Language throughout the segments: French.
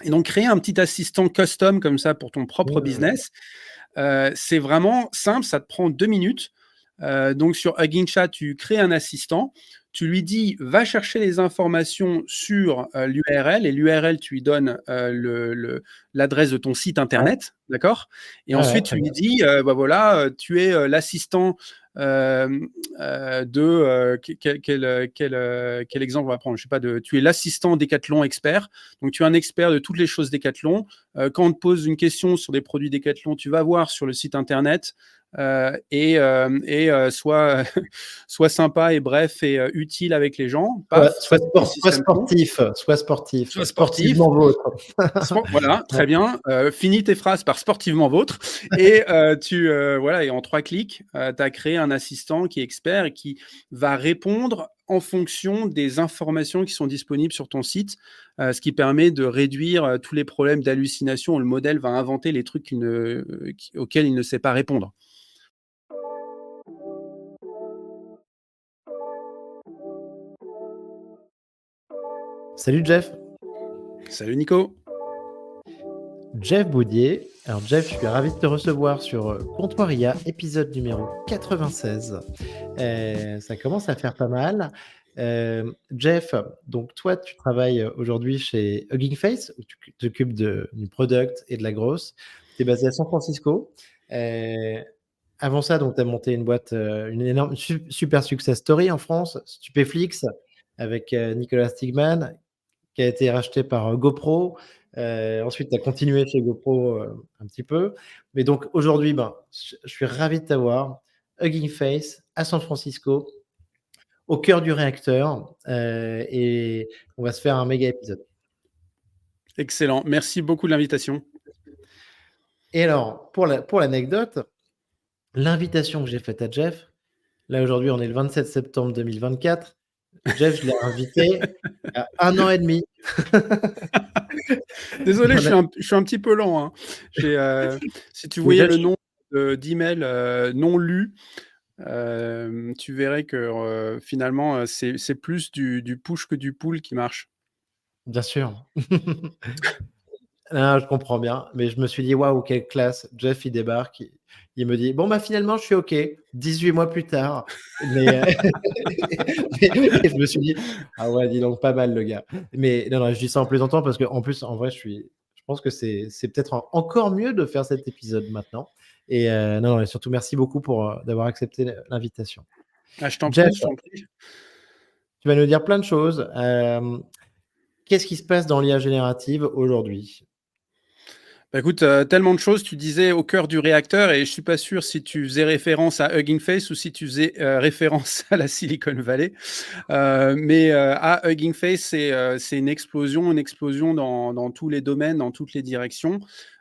Et donc, créer un petit assistant custom comme ça pour ton propre business, c'est vraiment simple, ça te prend 2 minutes. Donc, sur Hugging Chat, tu crées un assistant, tu lui dis, va chercher les informations sur l'URL, et l'URL, tu lui donnes l'adresse de ton site Ouais, internet, d'accord? Et ouais, ensuite, très tu lui bien. dis, bah voilà, tu es l'assistant euh, quel exemple on va prendre? Je sais pas, tu es l'assistant Decathlon expert. Donc, tu es un expert de toutes les choses Decathlon. Quand on te pose une question sur des produits Decathlon, tu vas voir sur le site internet. Soit, soit sympa et bref et utile avec les gens. Paf, ça c'est ton Soit système con. sportif, soit sportif, Soit sportif. sportivement vôtre. Voilà, Ouais. très bien. Finis tes phrases par sportivement vôtre. Et voilà, et en 3 clics, tu as créé un assistant qui est expert et qui va répondre en fonction des informations qui sont disponibles sur ton site, ce qui permet de réduire tous les problèmes d'hallucination où le modèle va inventer les trucs auxquels il ne sait pas répondre. Salut Jeff. Salut Nico. Jeff Baudier. Alors Jeff, je suis ravi de te recevoir sur Comptoir IA, épisode numéro 96. Ça commence à faire pas mal. Jeff, donc toi, tu travailles aujourd'hui chez Hugging Face, où tu t'occupes du product et de la grosse. Tu es basé à San Francisco. Euh, Avant ça, donc tu as monté une boîte, une énorme, super success story en France, Stupéflix, avec Nicolas Stigman, qui a été racheté par GoPro. Ensuite, tu as continué chez GoPro un petit peu. Mais donc aujourd'hui, ben, je suis ravi de t'avoir. Hugging Face à San Francisco, au cœur du réacteur. Et on va se faire un méga épisode. Excellent. Merci beaucoup de l'invitation. Et alors, pour l'anecdote, l'invitation que j'ai faite à Jeff, là aujourd'hui, on est le 27 septembre 2024. Jeff, je l'ai invité il y a 1 an et demi. Désolé, On a- je suis un petit peu lent, hein. Si tu Mais voyais Jeff, le nombre d'emails non lus, tu verrais que finalement, c'est plus du push que du pull qui marche. bien sûr. Ah, je comprends bien, mais je me suis dit, waouh, quelle classe. Jeff, il débarque, il me dit, bon, bah finalement, je suis OK, 18 mois plus tard. Mais, et je me suis dit, ah ouais, dis donc, pas mal le gars. Mais non, non, je dis ça en plaisantant parce qu'en plus, en vrai, je pense que c'est peut-être encore mieux de faire cet épisode maintenant. Et non, non, et surtout, merci beaucoup d'avoir accepté l'invitation. Ah, je t'en Jeff, prie, je t'en prie. tu vas nous dire plein de choses. Qu'est-ce qui se passe dans l'IA générative aujourd'hui? Bah, écoute, tellement de choses. Tu disais au cœur du réacteur, et je suis pas sûr si tu faisais référence à Hugging Face ou si tu faisais référence à la Silicon Valley. Mais à Hugging Face, c'est une explosion dans tous les domaines, dans toutes les directions.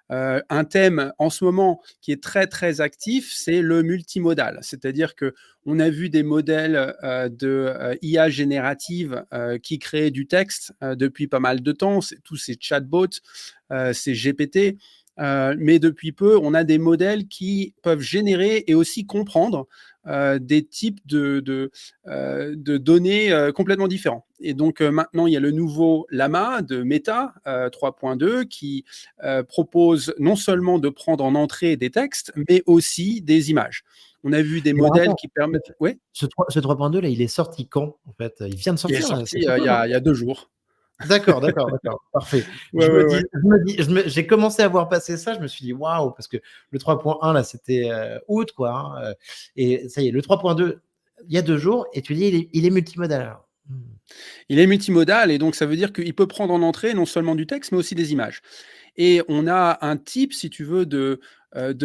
Un thème en ce moment qui est très très actif, c'est le multimodal. C'est-à-dire que on a vu des modèles de IA générative qui créent du texte depuis pas mal de temps. C'est tous ces chatbots, ces GPT. Mais depuis peu, on a des modèles qui peuvent générer et aussi comprendre des types de données complètement différents. Et donc maintenant, il y a le nouveau Llama de Meta 3.2 qui propose non seulement de prendre en entrée des textes, mais aussi des images. On a vu des Alors modèles attends, qui permettent... Oui, ce 3.2 là, il est sorti quand en fait? Il vient de il est sortir là, c'est sorti tout peu, non? il y a 2 jours. D'accord, d'accord, d'accord, parfait. Ouais, ouais, ouais. J'ai commencé à voir passer ça, je me suis dit waouh, parce que le 3.1 là, c'était août quoi, hein, et ça y est, le 3.2, il y a 2 jours, et tu dis il est multimodal. Alors. Il est multimodal et donc ça veut dire qu'il peut prendre en entrée non seulement du texte, mais aussi des images. Et on a un type, si tu veux, de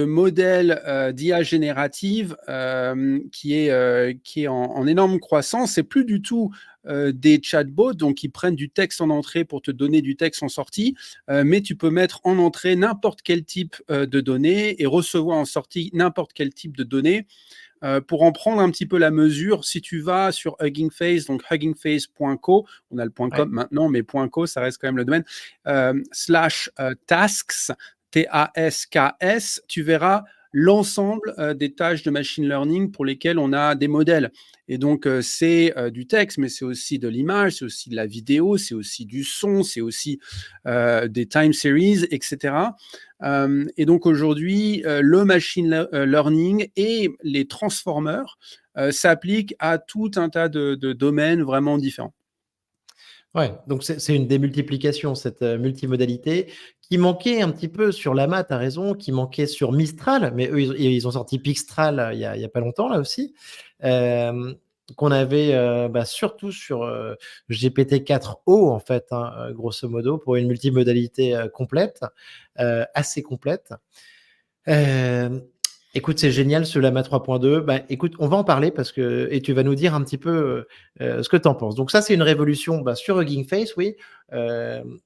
modèle d'IA générative qui est en énorme croissance. C'est plus du tout des chatbots, donc qui prennent du texte en entrée pour te donner du texte en sortie, mais tu peux mettre en entrée n'importe quel type de données et recevoir en sortie n'importe quel type de données. Pour en prendre un petit peu la mesure, si tu vas sur Hugging Face, donc huggingface.co, on a le Ouais. .com maintenant, mais .co, ça reste quand même le domaine, /tasks, TASKS, tu verras l'ensemble des tâches de machine learning pour lesquelles on a des modèles. Et donc, c'est du texte, mais c'est aussi de l'image, c'est aussi de la vidéo, c'est aussi du son, c'est aussi des time series, etc. Et donc, aujourd'hui, le machine learning et les transformers s'appliquent à tout un tas de domaines vraiment différents. Ouais, donc c'est une démultiplication, cette, multimodalité qui manquait un petit peu sur Llama, tu as raison, qui manquait sur Mistral, mais eux, ils ont sorti Pixtral, il y a pas longtemps là aussi. Qu'on avait, surtout sur, GPT-4o en fait, hein, grosso modo pour une multimodalité, complète, assez complète. Hem, Écoute, c'est génial ce Llama 3.2. Bah, écoute, on va en parler parce que et tu vas nous dire un petit peu, ce que tu en penses. Donc ça, c'est une révolution, sur Hugging Face, oui, hem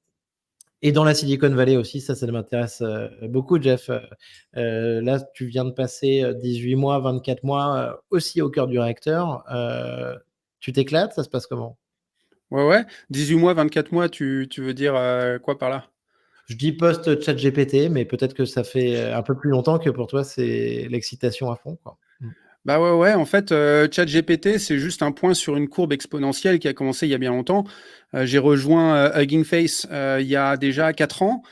et dans la Silicon Valley aussi, ça m'intéresse, beaucoup Jeff. Là, tu viens de passer, 18 mois, 24 mois, aussi au cœur du réacteur. Tu t'éclates? Ça se passe comment? Ouais, ouais. 18 mois, 24 mois, tu veux dire quoi par là? Je dis post ChatGPT, mais peut-être que ça fait, un peu plus longtemps que pour toi, c'est l'excitation à fond, quoi. Mmh. Bah ouais, ouais, en fait, ChatGPT, c'est juste un point sur une courbe exponentielle qui a commencé il y a bien longtemps. J'ai rejoint Hugging Face il y a déjà 4 ans,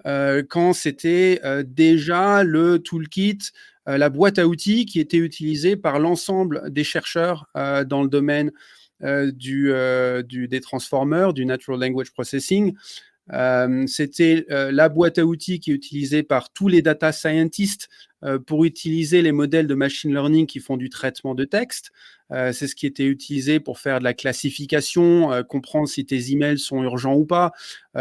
quand c'était déjà le toolkit, la boîte à outils qui était utilisée par l'ensemble des chercheurs dans le domaine des transformers, du Natural Language Processing. C'était la boîte à outils qui est utilisée par tous les data scientists pour utiliser les modèles de machine learning qui font du traitement de texte. C'est ce qui était utilisé pour faire de la classification, comprendre si tes emails sont urgents ou pas,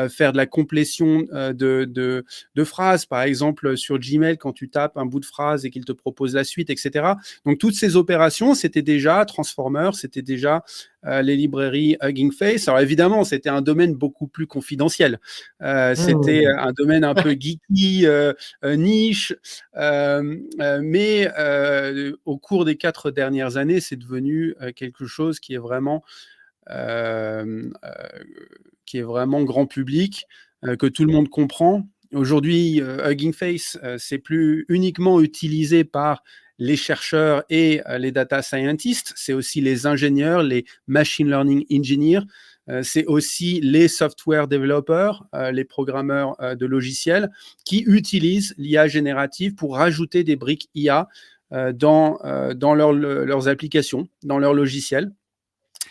faire de la complétion de phrases, par exemple sur Gmail quand tu tapes un bout de phrase et qu'il te propose la suite, etc. Donc toutes ces opérations, c'était déjà Transformer, c'était déjà les librairies Hugging Face. Alors évidemment, c'était un domaine beaucoup plus confidentiel. C'était Mmh. un domaine un peu geeky, niche, mais au cours des 4 dernières années, c'est devenu quelque chose euh, euh, qui est vraiment grand public, que tout le monde comprend. Aujourd'hui, Hugging Face, c'est plus uniquement utilisé par les chercheurs et les data scientists, c'est aussi les ingénieurs, les machine learning engineers, c'est aussi les software developers, les programmeurs de logiciels qui utilisent l'IA générative pour rajouter des briques IA dans leurs applications, dans leurs logiciels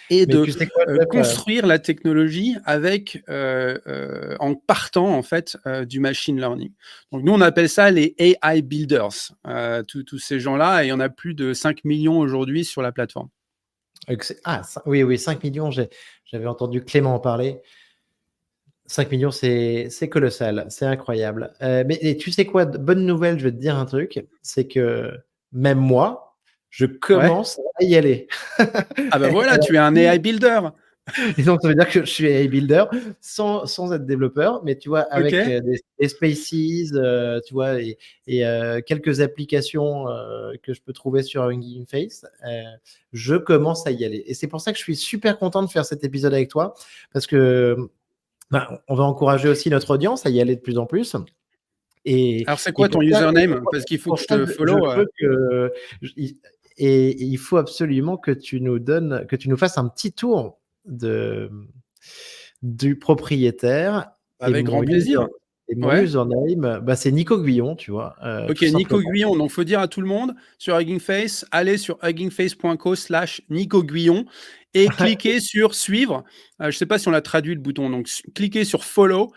et Mais de tu sais quoi, Jeff, construire la technologie en partant en fait du machine learning. Donc nous on appelle ça les AI builders, tous ces gens-là, et il y en a plus de 5 millions aujourd'hui sur la plateforme. oui, oui, 5 millions. J'avais entendu Clément en parler. 5 millions, c'est colossal, c'est incroyable. Mais et tu sais quoi? Bonne nouvelle, je vais te dire un truc, c'est que même moi, je Ouais. commence à y aller. Ah bah voilà, tu es un AI builder. Et donc ça veut dire que je suis AI builder sans être développeur, mais tu vois, Ok. avec, des Spaces, tu vois? Et quelques applications, que je peux trouver sur Hugging Face, je commence à y aller. Et c'est pour ça que je suis super content de faire cet épisode avec toi parce que, on va encourager aussi notre audience à y aller de plus en plus. Et Alors c'est et quoi ton pour ça username? Parce qu'il faut que pour je ça, te je follow. veux que j et il faut absolument que tu nous fasses un petit tour de du propriétaire. et Avec mon grand user plaisir. et mon Ouais. username, c'est Nico Guillon, tu vois? Ok, Tout Nico simplement. Guillon. Donc, faut dire à tout le monde sur Hugging Face, allez sur huggingface.co/Nico Guillon et cliquez sur suivre. Je ne sais pas si on l'a traduit le bouton. Donc, cliquez sur follow.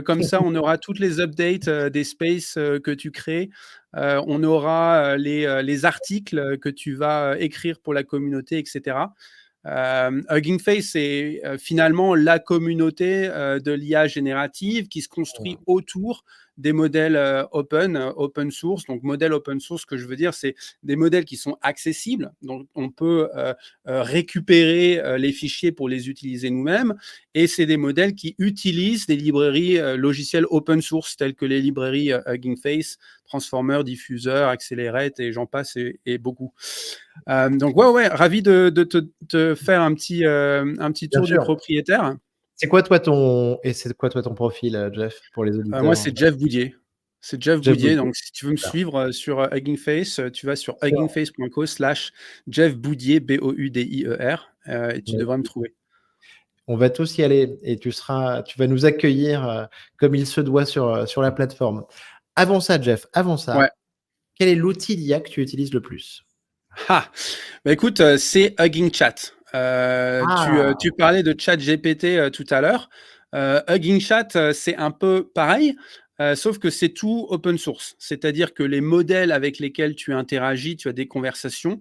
Comme ça, on aura toutes les updates des spaces que tu crées. On aura les articles que tu vas écrire pour la communauté, etc. Hugging Face, c'est finalement la communauté de l'IA générative qui se construit autour des modèles open source. Donc, modèles open source, ce que je veux dire, c'est des modèles qui sont accessibles. Donc, on peut récupérer les fichiers pour les utiliser nous-mêmes. Et c'est des modèles qui utilisent des librairies logicielles open source, telles que les librairies Hugging Face, Transformer, Diffuser, Accelerate, et j'en passe, et beaucoup. Donc, ouais, ouais, ravi de te faire un petit Bien tour du sûr. propriétaire. C'est quoi toi ton profil, Jeff, pour les Moi, auditeurs? c'est Jeff Boudier. C'est Jeff Jeff Boudier. Boudier. Donc, si tu veux me Super. suivre sur Hugging Face, tu vas sur Sur huggingface.co/Jeff Boudier, Boudier, et tu devrais me trouver. On va tous y aller et tu vas nous accueillir, comme il se doit sur la plateforme. Avant ça, Jeff, avant Ouais. ça, quel est l'outil d'IA que tu utilises le plus? Ah! Bah, écoute, c'est Hugging Chat. Tu Ah! parlais de ChatGPT, tout à l'heure. Hugging Chat, c'est un peu pareil, sauf que c'est tout open source. C'est-à-dire que les modèles avec lesquels tu interagis, tu as des conversations,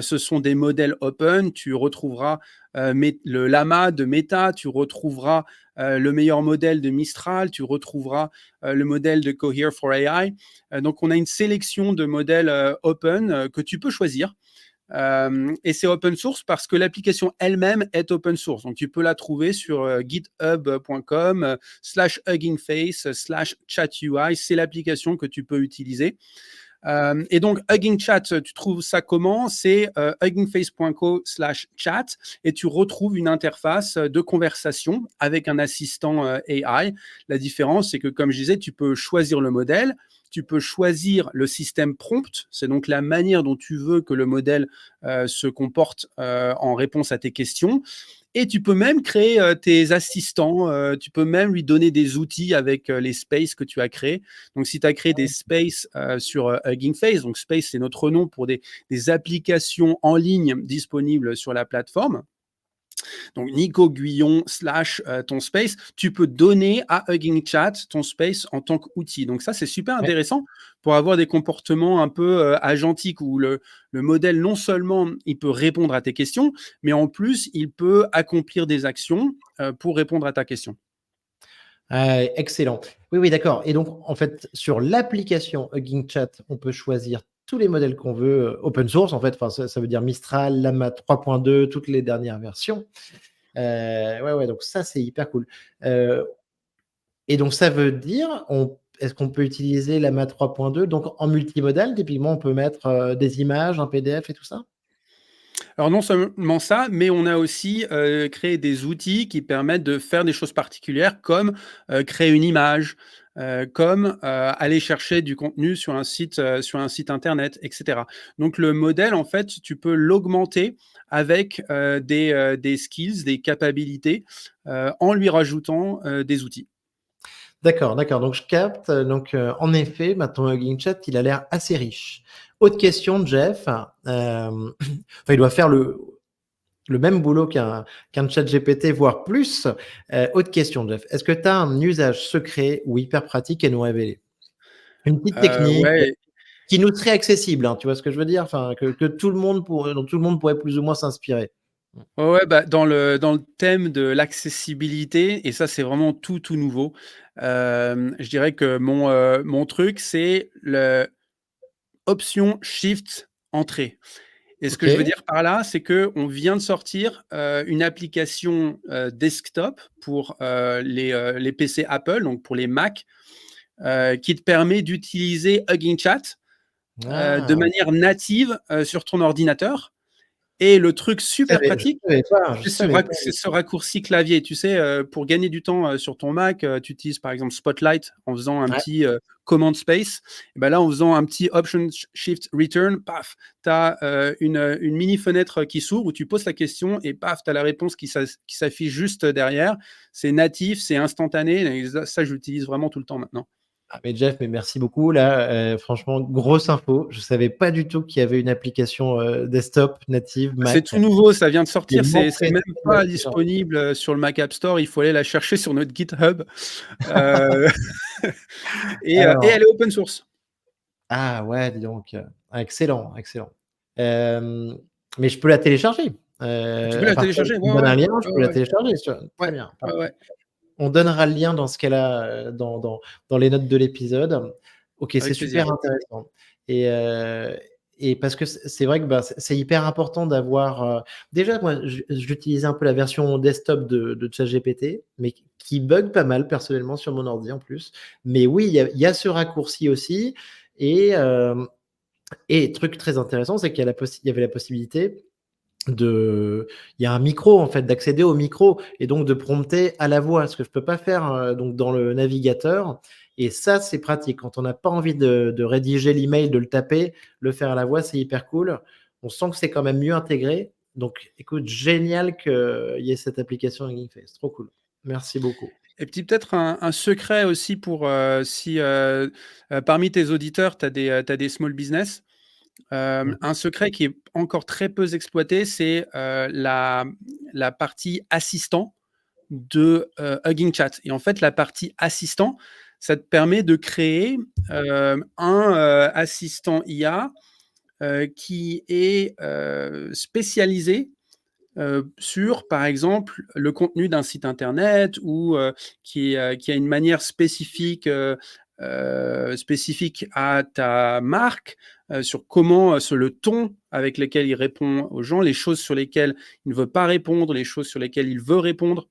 ce sont des modèles open. Tu retrouveras, le Llama de Meta, tu retrouveras, le meilleur modèle de Mistral, tu retrouveras, le modèle de Cohere for AI. Donc on a une sélection de modèles, open, que tu peux choisir. Et c'est open source parce que l'application elle-même est open source. Donc, tu peux la trouver sur github.com /huggingface /chatui. C'est l'application que tu peux utiliser. Et donc, Hugging Chat, tu trouves ça comment? C'est huggingface.co/chat et tu retrouves une interface de conversation avec un assistant AI. La différence, c'est que, comme je disais, tu peux choisir le modèle, tu peux choisir le système prompt, c'est donc la manière dont tu veux que le modèle se comporte en réponse à tes questions. Et tu peux même créer tes assistants, tu peux même lui donner des outils avec les spaces que tu as créés. Donc, si tu as créé des spaces sur Hugging Face, donc Space, c'est notre nom pour des applications en ligne disponibles sur la plateforme. Donc, Nico Guyon ton space, tu peux donner à Hugging Chat ton space en tant qu'outil. Donc, ça, c'est super Ouais. intéressant pour avoir des comportements un peu agentiques où le modèle, non seulement il peut répondre à tes questions, mais en plus, il peut accomplir des actions pour répondre à ta question. Ah, excellent. Oui, oui, d'accord. Et donc, en fait, sur l'application Hugging Chat, on peut choisir tous les modèles qu'on veut, open source, en fait. Enfin, ça veut dire Mistral, Llama 3.2, toutes les dernières versions. Ouais, ouais, donc ça, c'est hyper cool. Et donc, ça veut dire, est-ce qu'on peut utiliser Llama 3.2 donc en multimodal? Typiquement, on peut mettre des images, un PDF et tout ça? Alors non seulement ça, mais on a aussi créé des outils qui permettent de faire des choses particulières comme créer une image, comme aller chercher du contenu sur un site internet, etc. Donc le modèle, en fait, tu peux l'augmenter avec des skills, des capacités, en lui rajoutant des outils. D'accord, d'accord. Donc, je capte. Donc, en effet, bah, ton Hugging Chat, il a l'air assez riche. Autre question, Jeff. Enfin, il doit faire le même boulot qu'un chat GPT, voire plus. Autre question, Jeff. Est-ce que tu as un usage secret ou hyper pratique à nous révéler? Une petite technique Ouais. qui nous serait accessible, hein, tu vois ce que je veux dire? Enfin, que tout le monde dont tout le monde pourrait plus ou moins s'inspirer. Ouais, ouais, bah, dans le thème de l'accessibilité et ça, c'est vraiment tout nouveau. Je dirais que mon truc, c'est le option shift entrée et ce que je veux OK. dire par là, c'est qu'on vient de sortir, une application, desktop pour, les PC Apple, donc pour les Mac, qui te permet d'utiliser Hugging Chat, de Ah! manière native, sur ton ordinateur et le truc super Je pratique, savais pas, je c'est savais pas c'est du ce tout. raccourci clavier. Tu sais, pour gagner du temps, sur ton Mac, tu utilises par exemple Spotlight en faisant un Ouais. petit, command space. Et bah, là, en faisant un petit option shift return, paf, tu as, une mini fenêtre qui s'ouvre où tu poses ta question et paf, tu as la réponse qui s'affiche juste derrière. C'est natif, c'est instantané et ça, je l'utilise vraiment tout le temps maintenant. Ah mais Jeff, mais merci beaucoup. Là, franchement, grosse info. Je savais pas du tout qu'il y avait une application, desktop native C'est Mac. tout nouveau, ça vient de Il sortir, c'est manquerait même plus pas que ça. disponible, sur le Mac App Store, il faut aller la chercher sur notre GitHub, heu et Alors elle est open source. ah ouais, dis donc, excellent, excellent. Hem, mais je peux la télécharger? Tu peux À la partir télécharger, tu me ouais, donnes ouais. un lien, je Ouais, peux la ouais. télécharger très Ouais, bien, ouais, parfait. ouais, On donnera le lien dans ce cas-là, dans les notes de l'épisode. OK, c'est avec plaisir. super intéressant et parce que c'est vrai que, bah, c'est hyper important d'avoir, déjà moi j'utilisais un peu la version desktop de ChatGPT, mais qui bug pas mal personnellement sur mon ordi en plus. Mais oui, il y a ce raccourci aussi et truc très intéressant, c'est qu'il y a il y avait la possibilité il y a un micro en fait, d'accéder au micro et donc de prompter à la voix, ce que je peux pas faire, donc dans le navigateur Et ça, c'est pratique. Quand on n'a pas envie de rédiger l'email, de le taper, le faire à la voix, c'est hyper cool. On sent que c'est quand même mieux intégré. Donc, écoute, génial qu'il y ait cette application Hugging Face. Trop cool. Merci beaucoup. Et puis peut-être un secret aussi pour si parmi tes auditeurs, tu as des small business. Mhm. Un secret qui est encore très peu exploité, c'est la partie assistant de Hugging Chat. Et en fait, la partie assistant, ça te permet de créer un assistant IA qui est spécialisé sur, par exemple, le contenu d'un site internet ou qui a une manière spécifique à ta marque, sur comment, sur le ton avec lequel il répond aux gens, les choses sur lesquelles il ne veut pas répondre, les choses sur lesquelles il veut répondre.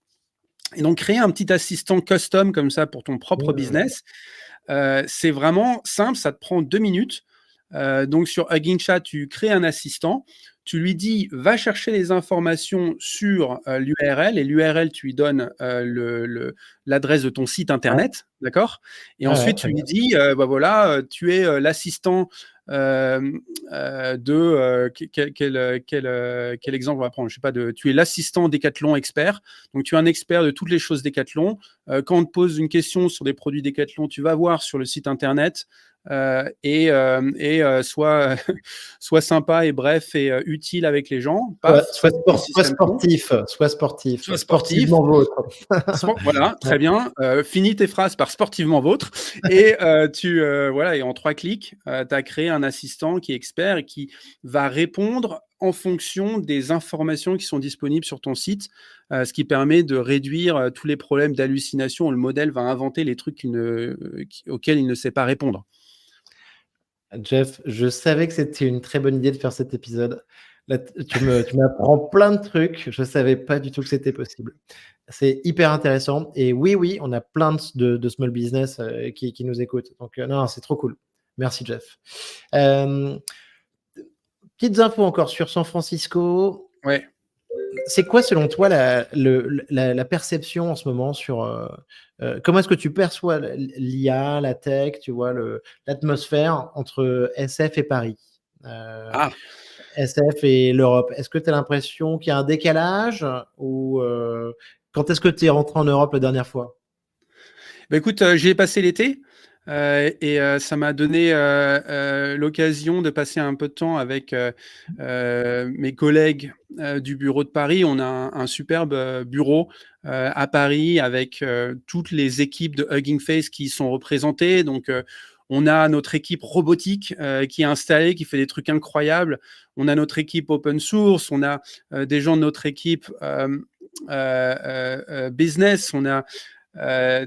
Et donc, créer un petit assistant custom comme ça pour ton propre Mhm. business, c'est vraiment simple, ça te prend 2 minutes. Donc, sur Hugging Chat, tu crées un assistant, tu lui dis, va chercher les informations sur l'URL, et l'URL, tu lui donnes l'adresse de ton site Ouais, internet, d'accord? Et ouais, ouais, ensuite, tu très lui bien. dis, bah voilà, tu es l'assistant euh, de quel exemple on va prendre? Je sais pas, tu es l'assistant Decathlon expert, donc tu es un expert de toutes les choses Decathlon. Quand on te pose une question sur des produits Decathlon, tu vas voir sur le site internet soit, soit sympa et bref et utile avec les gens. Paf, ça c'est ton Soit système con. sportif, soit sportif, Soit sportif. sportivement vôtre. Voilà, Ouais. très bien. Finis tes phrases par sportivement vôtre. Et voilà, et en 3 clics, tu as créé un assistant qui est expert et qui va répondre en fonction des informations qui sont disponibles sur ton site, ce qui permet de réduire tous les problèmes d'hallucination où le modèle va inventer les trucs auxquels il ne sait pas répondre. Jeff, je savais que c'était une très bonne idée de faire cet épisode. Là, tu m'apprends plein de trucs. Je savais pas du tout que c'était possible. C'est hyper intéressant. Et oui, oui, on a plein de small business qui nous écoutent. Donc, non, c'est trop cool. Merci, Jeff. Euh, Petites infos encore sur San Francisco. Ouais. C'est quoi, selon toi, la perception en ce moment sur comment est-ce que tu perçois l'IA, la tech, tu vois, l'atmosphère entre SF et Paris, euh, Ah, SF et l'Europe? Est-ce que tu as l'impression qu'il y a un décalage ou quand est-ce que tu es rentré en Europe la dernière fois? bah écoute, j'y ai passé l'été et ça m'a donné l'occasion de passer un peu de temps avec mes collègues du bureau de Paris. On a un superbe bureau à Paris avec toutes les équipes de Hugging Face qui sont représentées. Donc, on a notre équipe robotique qui est installée, qui fait des trucs incroyables. On a notre équipe open source. On a des gens de notre équipe business. On a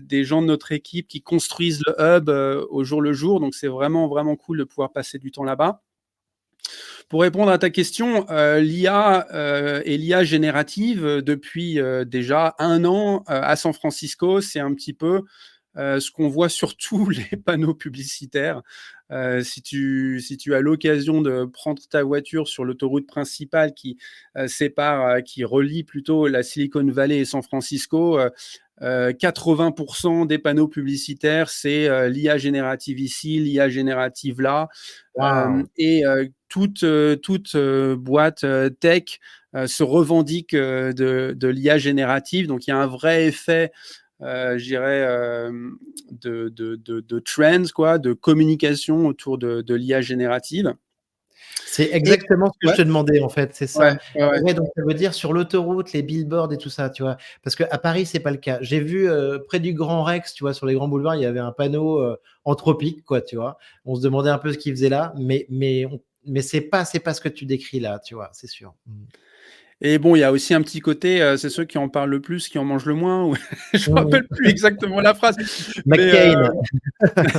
des gens de notre équipe qui construisent le hub au jour le jour. Donc, c'est vraiment, vraiment cool de pouvoir passer du temps là-bas. Pour répondre à ta question, l'IA et l'IA générative, depuis déjà 1 an à San Francisco, c'est un petit peu ce qu'on voit sur tous les panneaux publicitaires. Si tu as l'occasion de prendre ta voiture sur l'autoroute principale qui relie plutôt la Silicon Valley et San Francisco, 80% des panneaux publicitaires, c'est l'IA générative ici, l'IA générative là. Waouh! Toute boîte tech se revendique de l'IA générative. Donc, il y a un vrai effet, je dirais, de trends, quoi, de communication autour de l'IA générative. C'est Et exactement ce que je ouais, te demandais, en fait, c'est ouais, ça. ouais, ouais. Ouais, donc ça veut dire sur l'autoroute, les billboards et tout ça, tu vois? Parce qu'à Paris, c'est pas le cas. J'ai vu, près du Grand Rex, tu vois, sur les grands boulevards, il y avait un panneau, anthropique, quoi, tu vois? On se demandait un peu ce qu'il faisait là, mais c'est pas ce que tu décris là, tu vois? C'est sûr. Mmh. Et bon, il y a aussi un petit côté, c'est ceux qui en parlent le plus, qui en mangent le moins. Ou je me Mmh. rappelle plus exactement la phrase, mais McCain.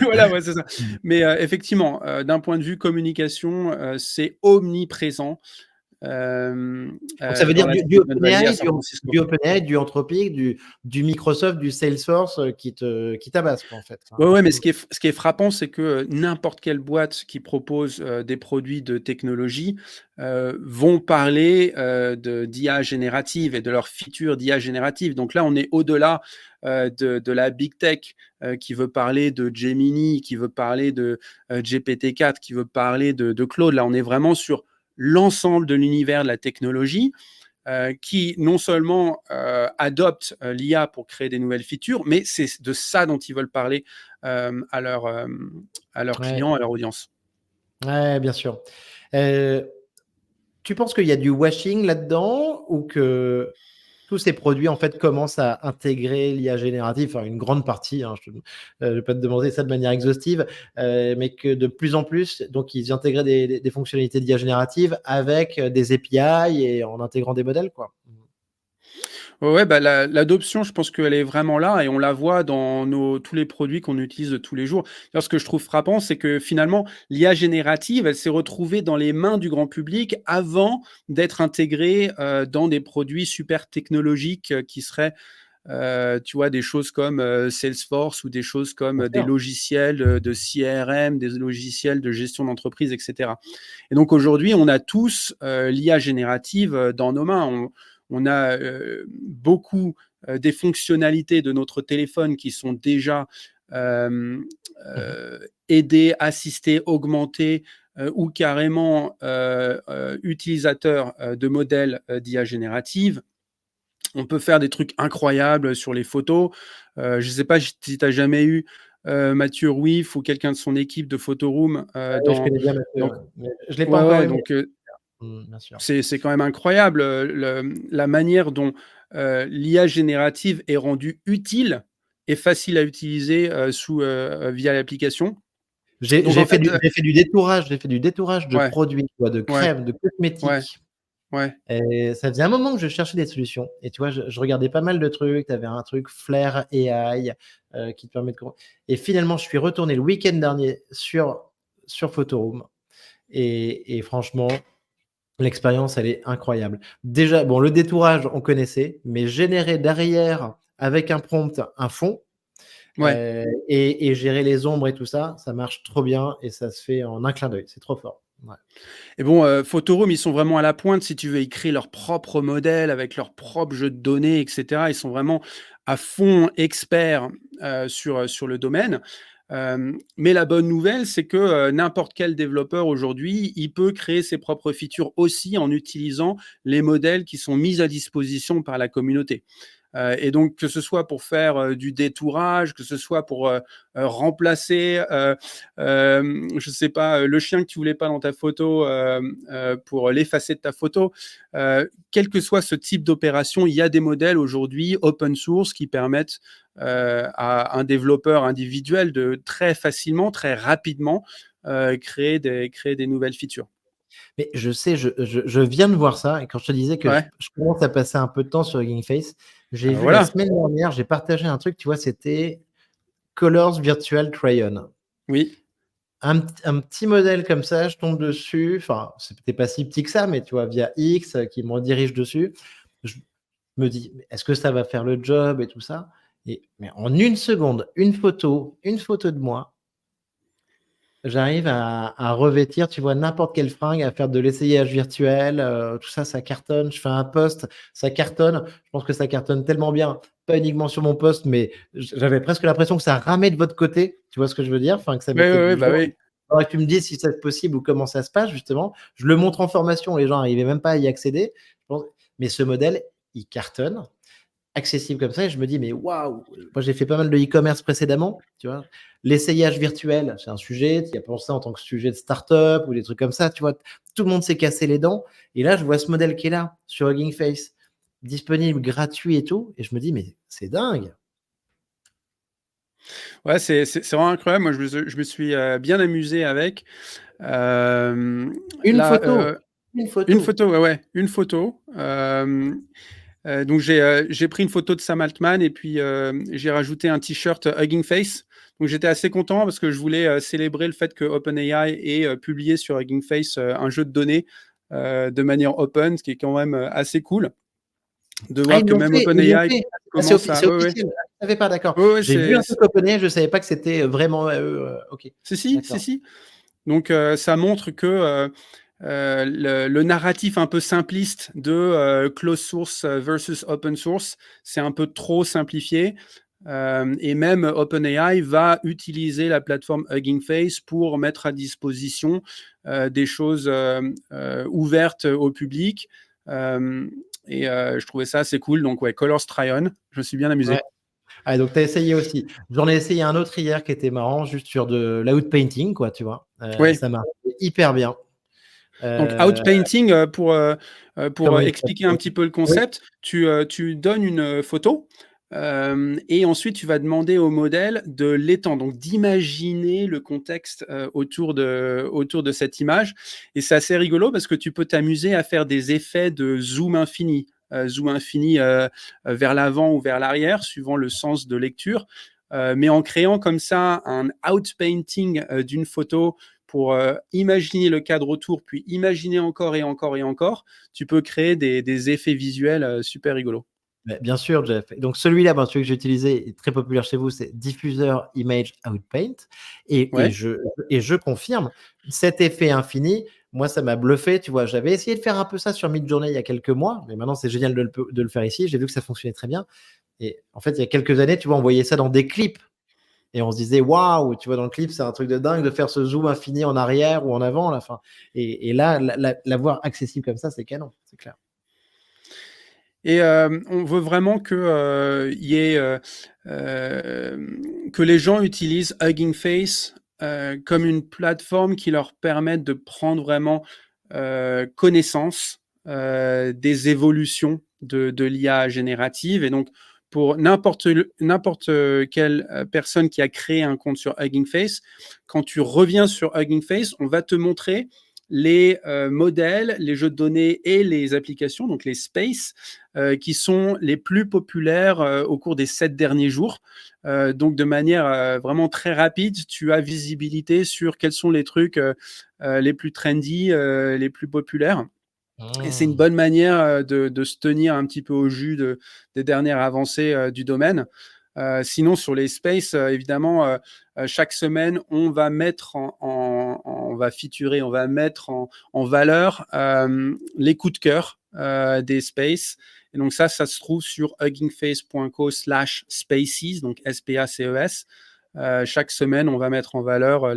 voilà, ouais, c'est ça. Mmh. Mais effectivement, d'un point de vue communication, c'est omniprésent. Donc ça veut dans dire la du Silicon Valley à OpenAI, San Francisco. du OpenAI, du Anthropic, du Microsoft, du Salesforce qui tabasse, quoi, en fait. Ouais, Enfin, ouais, mais ce qui est frappant, c'est que n'importe quelle boîte qui propose des produits de technologie vont parler d'IA générative et de leurs features d'IA générative. Donc là, on est au-delà de la big tech qui veut parler de Gemini, qui veut parler de GPT-4, qui veut parler de Claude. Là, on est vraiment sur l'ensemble de l'univers de la technologie qui non seulement adoptent l'IA pour créer des nouvelles features, mais c'est de ça dont ils veulent parler euh, à, leur, euh, à leurs ouais, clients, à leur audience. ouais, bien sûr. Euh, Tu penses qu'il y a du washing là-dedans ou que tous ces produits en fait commencent à intégrer l'IA générative, enfin une grande partie, hein, je ne vais pas te demander ça de manière exhaustive, mais que de plus en plus, donc ils intégraient des fonctionnalités d'IA générative avec des API et en intégrant des modèles, quoi. Ouais, bah, l'adoption, je pense qu'elle est vraiment là et on la voit dans tous les produits qu'on utilise tous les jours. D'ailleurs, ce que je trouve frappant, c'est que finalement, l'IA générative, elle s'est retrouvée dans les mains du grand public avant d'être intégrée dans des produits super technologiques qui seraient tu vois, des choses comme Salesforce ou des choses Bien comme des sûr. logiciels de CRM, des logiciels de gestion d'entreprise, etc. Et donc aujourd'hui, on a tous l'IA générative dans nos mains. On a beaucoup des fonctionnalités de notre téléphone qui sont déjà euh, Mhm. aidées, assistées, augmentées ou carrément utilisateurs de modèles d'IA générative. On peut faire des trucs incroyables sur les photos. Je ne sais pas si tu as jamais eu Mathieu Rouif ou quelqu'un de son équipe de Photoroom Oui, je connais bien Mathieu, dans... ouais. Mais je ne l'ai pas Ouais, encore ouais, eu, mais donc bien sûr. c'est quand même incroyable la manière dont l'IA générative est rendue utile et facile à utiliser via l'application. Donc en fait, J'ai fait du détourage de ouais, produits, tu vois, de ouais, crèmes, de ouais, cosmétiques. ouais, Et ça faisait un moment que je cherchais des solutions. Et tu vois, je regardais pas mal de trucs. Tu avais un truc Flair AI qui te permet de. Et finalement, je suis retourné le week-end dernier sur Photoroom. Et franchement, l'expérience, elle est incroyable. Déjà, bon, le détourage, on connaissait, mais générer derrière, avec un prompt, un fond, ouais. et gérer les ombres et tout ça, ça marche trop bien et ça se fait en un clin d'œil. C'est trop fort. Ouais. Et bon, Photoroom, ils sont vraiment à la pointe, si tu veux. Ils créent leur propre modèle avec leur propre jeu de données, etc. Ils sont vraiment à fond experts sur le domaine. Mais la bonne nouvelle, c'est que n'importe quel développeur aujourd'hui, il peut créer ses propres features aussi en utilisant les modèles qui sont mis à disposition par la communauté. Et donc, que ce soit pour faire du détourage, que ce soit pour remplacer, je sais pas, le chien que tu voulais pas dans ta photo pour l'effacer de ta photo, quel que soit ce type d'opération, il y a des modèles aujourd'hui open source qui permettent à un développeur individuel de très facilement, très rapidement créer des nouvelles features. Mais je sais, je viens de voir ça. Et quand je te disais que Ouais, je commence à passer un peu de temps sur Hugging Face, j'ai vu la voilà, semaine dernière, j'ai partagé un truc, tu vois, c'était Colors Virtual Try-On. oui, Un petit modèle comme ça, je tombe dessus. Enfin, c'était pas si petit que ça, mais tu vois, via X qui me redirige dessus. Je me dis, mais est-ce que ça va faire le job et tout ça? Mais en une seconde, une photo de moi, j'arrive à revêtir, tu vois, n'importe quelle fringue, à faire de l'essayage virtuel, tout ça, ça cartonne. Je fais un post, ça cartonne. Je pense que ça cartonne tellement bien, pas uniquement sur mon post, mais j'avais presque l'impression que ça ramait de votre côté. Tu vois ce que je veux dire? Enfin, que ça oui, mettait oui, oui, du bah genre. oui. Faudrait que tu me dises si c'est possible ou comment ça se passe, justement. Je le montre en formation, les gens n'arrivaient même pas à y accéder. Mais ce modèle, il cartonne accessible comme ça et je me dis mais waouh, moi j'ai fait pas mal de e-commerce précédemment, tu vois. L'essayage virtuel, c'est un sujet, tu y as pensé en tant que sujet de start-up ou des trucs comme ça, tu vois. Tout le monde s'est cassé les dents et là je vois ce modèle qui est là sur Hugging Face, disponible, gratuit et tout et je me dis mais c'est dingue. Ouais, c'est vraiment incroyable. Moi, je me suis bien amusé avec. Une Là, photo, une une photo. photo, ouais, ouais, une photo. Donc, j'ai pris une photo de Sam Altman et puis j'ai rajouté un t-shirt Hugging Face. Donc, j'étais assez content parce que je voulais célébrer le fait que OpenAI ait publié sur Hugging Face un jeu de données de manière open, ce qui est quand même assez cool de Ah, voir que même ils l'ont OpenAI fait. Ah, commence c'est à... Ouais, ouais. officiel. Ah, je savais pas, d'accord. Ouais, ouais, J'ai vu un truc OpenAI, je savais pas que c'était vraiment à eux. OK, si, d'accord. si. Donc, ça montre que le narratif un peu simpliste de closed source versus open source, c'est un peu trop simplifié. Et même OpenAI va utiliser la plateforme Hugging Face pour mettre à disposition des choses ouvertes au public. Et je trouvais ça assez cool. Donc, ouais, Colors Try On, je me suis bien Ouais. amusé. Ah, donc tu as essayé aussi. J'en ai essayé un autre hier qui était marrant, juste sur de l'outpainting, quoi, tu vois? Oui. Ça marche hyper bien. Donc, Heu, outpainting, pour Comment il expliquer un s'appelle? petit peu le Oui. concept, tu donnes une photo et ensuite tu vas demander au modèle de l'étendre, donc d'imaginer le contexte autour de cette image. Et c'est assez rigolo parce que tu peux t'amuser à faire des effets de zoom infini vers l'avant ou vers l'arrière, suivant le sens de lecture. Mais en créant comme ça un outpainting d'une photo pour imaginer le cadre autour, puis imaginer encore et encore et encore, tu peux créer des effets visuels super rigolos. Beh, bien sûr, Jeff. Donc celui-là, ben, celui que j'ai utilisé est très populaire chez vous, c'est Diffuser Image Outpaint et et Ouais, je et je confirme, cet effet infini, moi, ça m'a bluffé, tu vois? J'avais essayé de faire un peu ça sur Midjourney il y a quelques mois, mais maintenant c'est génial de le faire ici. J'ai vu que ça fonctionnait très bien et en fait, il y a quelques années, tu vois, on voyait ça dans des clips et on se disait: «Waouh!» Tu vois, dans le clip, c'est un truc de dingue de faire ce zoom infini en arrière ou en avant, là, enfin et là, l'avoir accessible comme ça, c'est canon, c'est clair. et on veut vraiment que, y ait, que les gens utilisent Hugging Face, comme une plateforme qui leur permette de prendre vraiment, connaissance, des évolutions de l'IA générative. Et donc pour n'importe quelle, personne qui a créé un compte sur Hugging Face, quand tu reviens sur Hugging Face, on va te montrer les, modèles, les jeux de données et les applications, donc les spaces, qui sont les plus populaires au cours des 7 derniers jours. Donc de manière vraiment très rapide, tu as visibilité sur quels sont les trucs les plus trendy, les plus populaires. Et c'est une Mmh. bonne manière de se tenir un petit peu au jus des dernières avancées du domaine. Sinon, sur les spaces, évidemment, chaque semaine, on va mettre on va featurer, on va mettre en valeur les coups de cœur des spaces. Et donc ça se trouve sur huggingface.co/spaces, donc SPACES. Chaque semaine, on va mettre en valeur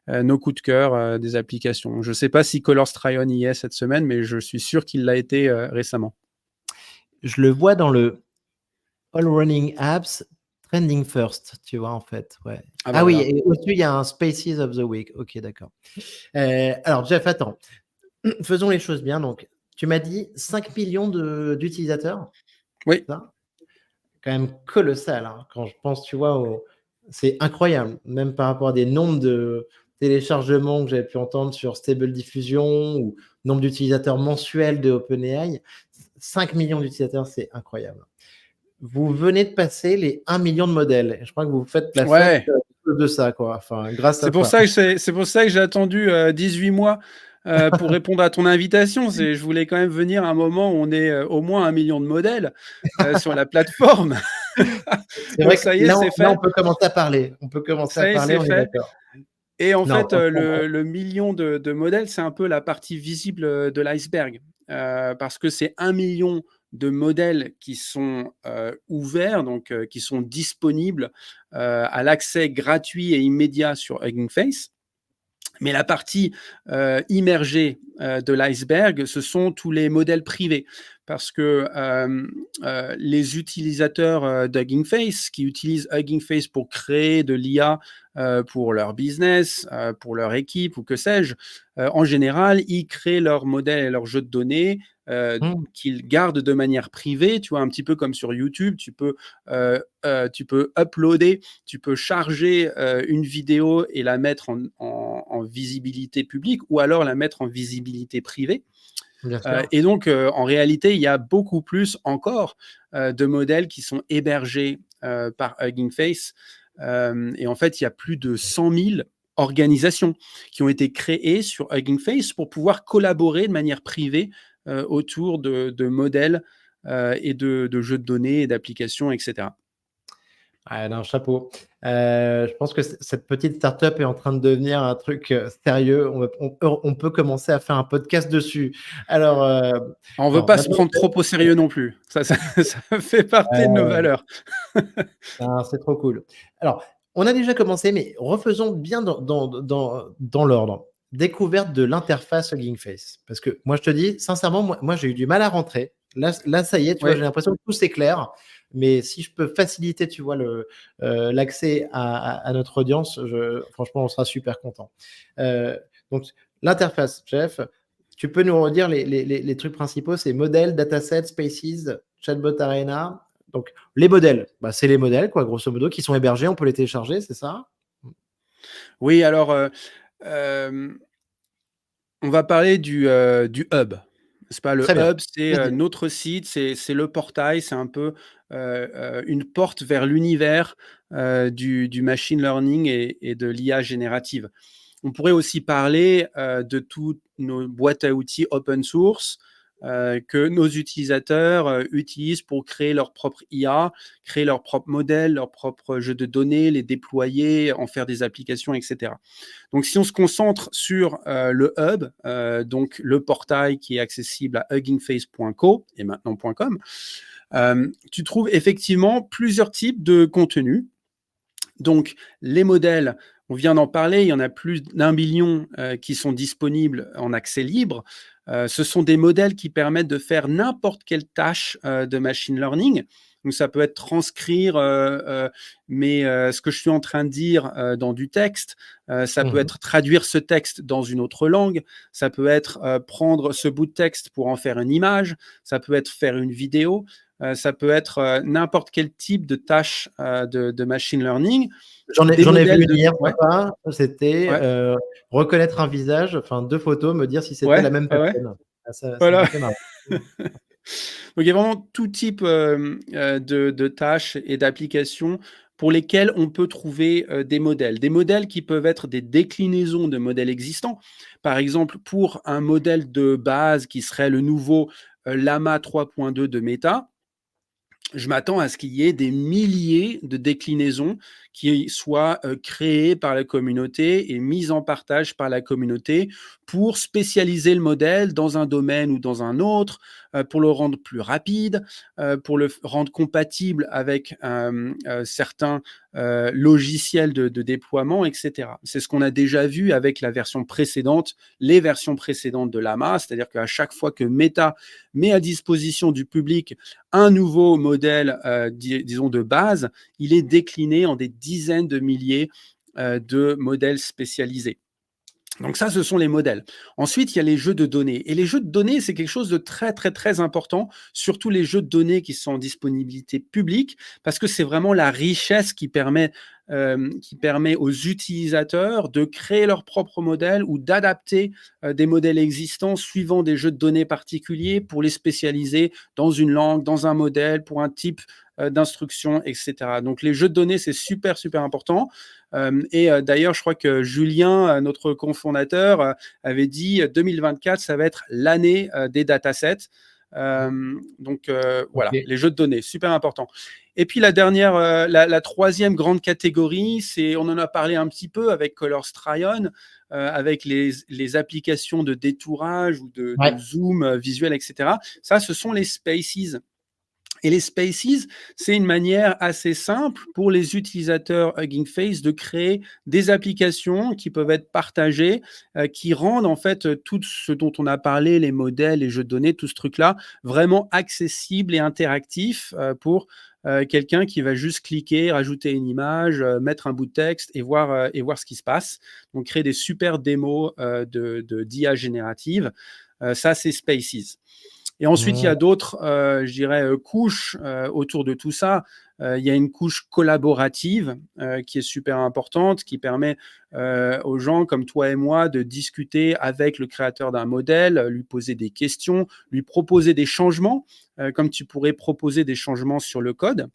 nos coups de cœur des applications. Je ne sais pas si Colors Try On y est cette semaine, mais je suis sûr qu'il l'a été récemment. Je le vois dans le All Running Apps Trending First, tu vois, en fait, ouais. Ah bah Ah oui voilà. et au-dessus, il y a un Spaces of the Week. OK, d'accord. Alors Jeff, attends, faisons les choses bien donc. Tu m'as dit 5 000 000 d'utilisateurs, Oui, c'est ça? Quand même colossal, hein, quand je pense, tu vois, au c'est incroyable, même par rapport à des nombres de téléchargements que j'avais pu entendre sur Stable Diffusion ou nombre d'utilisateurs mensuels de OpenAI. 5 000 000 d'utilisateurs, c'est incroyable. Vous venez de passer les 1 million de modèles. Je crois que vous faites la fête, ouais. de ça, quoi, enfin, grâce à C'est pour ça. ça que c'est pour ça que j'ai attendu 18 mois pour répondre à ton invitation. Je voulais quand même venir à un moment où on est au moins 1 million de modèles sur la plateforme. C'est Donc vrai que ça y est, c'est là, on fait. peut commencer à parler. On peut commencer à Ça y est, parler, c'est on est fait. d'accord. Et en Non, fait, franchement, le million de modèles, c'est un peu la partie visible de l'iceberg. Parce que c'est 1 million de modèles qui sont ouverts, donc qui sont disponibles à l'accès gratuit et immédiat sur Hugging Face. Mais la partie immergée de l'iceberg, ce sont tous les modèles privés. Parce que les utilisateurs d'Hugging Face, qui utilisent Hugging Face pour créer de l'IA pour leur business, pour leur équipe ou que sais-je, en général, ils créent leurs modèles et leurs jeux de données mmh, qu'ils gardent de manière privée, tu vois, un petit peu comme sur YouTube, tu peux uploader, tu peux charger une vidéo et la mettre en visibilité publique ou alors la mettre en visibilité privée. bien sûr. Et donc, en réalité, il y a beaucoup plus encore de modèles qui sont hébergés par Hugging Face. Et en fait, il y a plus de 100 000 organisations qui ont été créées sur Hugging Face pour pouvoir collaborer de manière privée autour de modèles et de jeux de données et d'applications, etc. Ah non, chapeau. Je pense que cette petite startup est en train de devenir un truc sérieux. On peut commencer à faire un podcast dessus. Alors, On ne veut non, pas se maintenant, prendre trop au sérieux non plus. Ça fait partie de nos valeurs. ah, c'est trop cool. Alors, on a déjà commencé, mais refaisons bien dans l'ordre. Découverte de l'interface Hugging Face. Parce que moi, je te dis, sincèrement, moi j'ai eu du mal à rentrer. Là, ça y est, tu vois, Ouais. j'ai l'impression que tout s'éclaire. Mais si je peux faciliter, tu vois, l'accès à notre audience, franchement, on sera super content. Donc, l'interface, Jeff, tu peux nous redire les trucs principaux, c'est modèle, dataset, spaces, chatbot arena. Donc, les modèles, bah, c'est les modèles, quoi, grosso modo, qui sont hébergés, on peut les télécharger, c'est ça? Oui, alors, on va parler du hub. C'est pas le Très bien. hub, c'est Vas-y. notre site, c'est le portail, c'est un peu une porte vers l'univers du machine learning et de l'IA générative. On pourrait aussi parler de toutes nos boîtes à outils open source que nos utilisateurs utilisent pour créer leur propre IA, créer leur propre modèle, leur propre jeu de données, les déployer, en faire des applications, etc. Donc, si on se concentre sur le hub, donc le portail qui est accessible à huggingface.co et maintenant .com, tu trouves effectivement plusieurs types de contenus. Donc, les modèles, on vient d'en parler, il y en a plus d'1 million qui sont disponibles en accès libre. Ce sont des modèles qui permettent de faire n'importe quelle tâche de machine learning. Donc, ça peut être transcrire ce que je suis en train de dire dans du texte. Ça peut Mhm. être traduire ce texte dans une autre langue. Ça peut être prendre ce bout de texte pour en faire une image. Ça peut être faire une vidéo. Ça peut être n'importe quel type de tâche de machine learning. Des J'en ai vu modèles une de... hier, Ouais, papa. C'était ouais, reconnaître un visage, enfin 2 photos, me dire si c'était la ouais, même ouais, ouais. personne. Ah, ça m'a Voilà. fait marrer. Mmh. Donc, il y a vraiment tout type de tâches et d'applications pour lesquelles on peut trouver des modèles. Des modèles qui peuvent être des déclinaisons de modèles existants. Par exemple, pour un modèle de base qui serait le nouveau Llama 3.2 de Meta, je m'attends à ce qu'il y ait des milliers de déclinaisons qui soient créées par la communauté et mises en partage par la communauté pour spécialiser le modèle dans un domaine ou dans un autre, pour le rendre plus rapide, pour le rendre compatible avec certains logiciels de déploiement, etc. C'est ce qu'on a déjà vu avec la version précédente, les versions précédentes de Llama, c'est-à-dire qu'à chaque fois que Meta met à disposition du public un nouveau modèle, disons de base, il est décliné en des dizaines de milliers de modèles spécialisés. Donc ça, ce sont les modèles. Ensuite, il y a les jeux de données. Et les jeux de données, c'est quelque chose de très, très, très important, surtout les jeux de données qui sont en disponibilité publique, parce que c'est vraiment la richesse qui permet aux utilisateurs de créer leur propre modèle ou d'adapter des modèles existants suivant des jeux de données particuliers pour les spécialiser dans une langue, dans un modèle, pour un type d'instruction, etc. Donc les jeux de données, c'est super, super important. D'ailleurs, je crois que Julien, notre cofondateur, avait dit 2024, ça va être l'année des datasets. Voilà, OK. les jeux de données, super important. Et puis la troisième grande catégorie, on en a parlé un petit peu avec Colors Try-On, avec les applications de détourage ou de Ouais. zoom visuel, etc. Ça, ce sont les spaces. Et les spaces, c'est une manière assez simple pour les utilisateurs Hugging Face de créer des applications qui peuvent être partagées, qui rendent en fait tout ce dont on a parlé, les modèles, les jeux de données, tout ce truc-là, vraiment accessible et interactif pour quelqu'un qui va juste cliquer, rajouter une image, mettre un bout de texte et voir ce qui se passe. Donc créer des super démos d'IA générative. Ça, c'est Spaces. Et ensuite, il y Mmh. a d'autres, je dirais, couches autour de tout ça. Il y a une couche collaborative qui est super importante, qui permet aux gens comme toi et moi de discuter avec le créateur d'un modèle, lui poser des questions, lui proposer des changements, comme tu pourrais proposer des changements sur le code.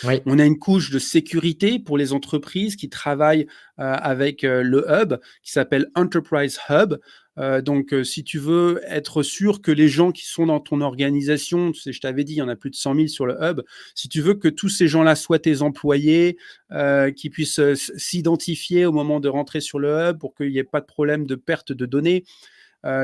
Oui. On a une couche de sécurité pour les entreprises qui travaillent avec le hub qui s'appelle Enterprise Hub. Donc, si tu veux être sûr que les gens qui sont dans ton organisation, tu sais, je t'avais dit, il y en a plus de 100 000 sur le hub, si tu veux que tous ces gens-là soient tes employés, qui puissent s'identifier au moment de rentrer sur le hub pour qu'il n'y ait pas de problème de perte de données,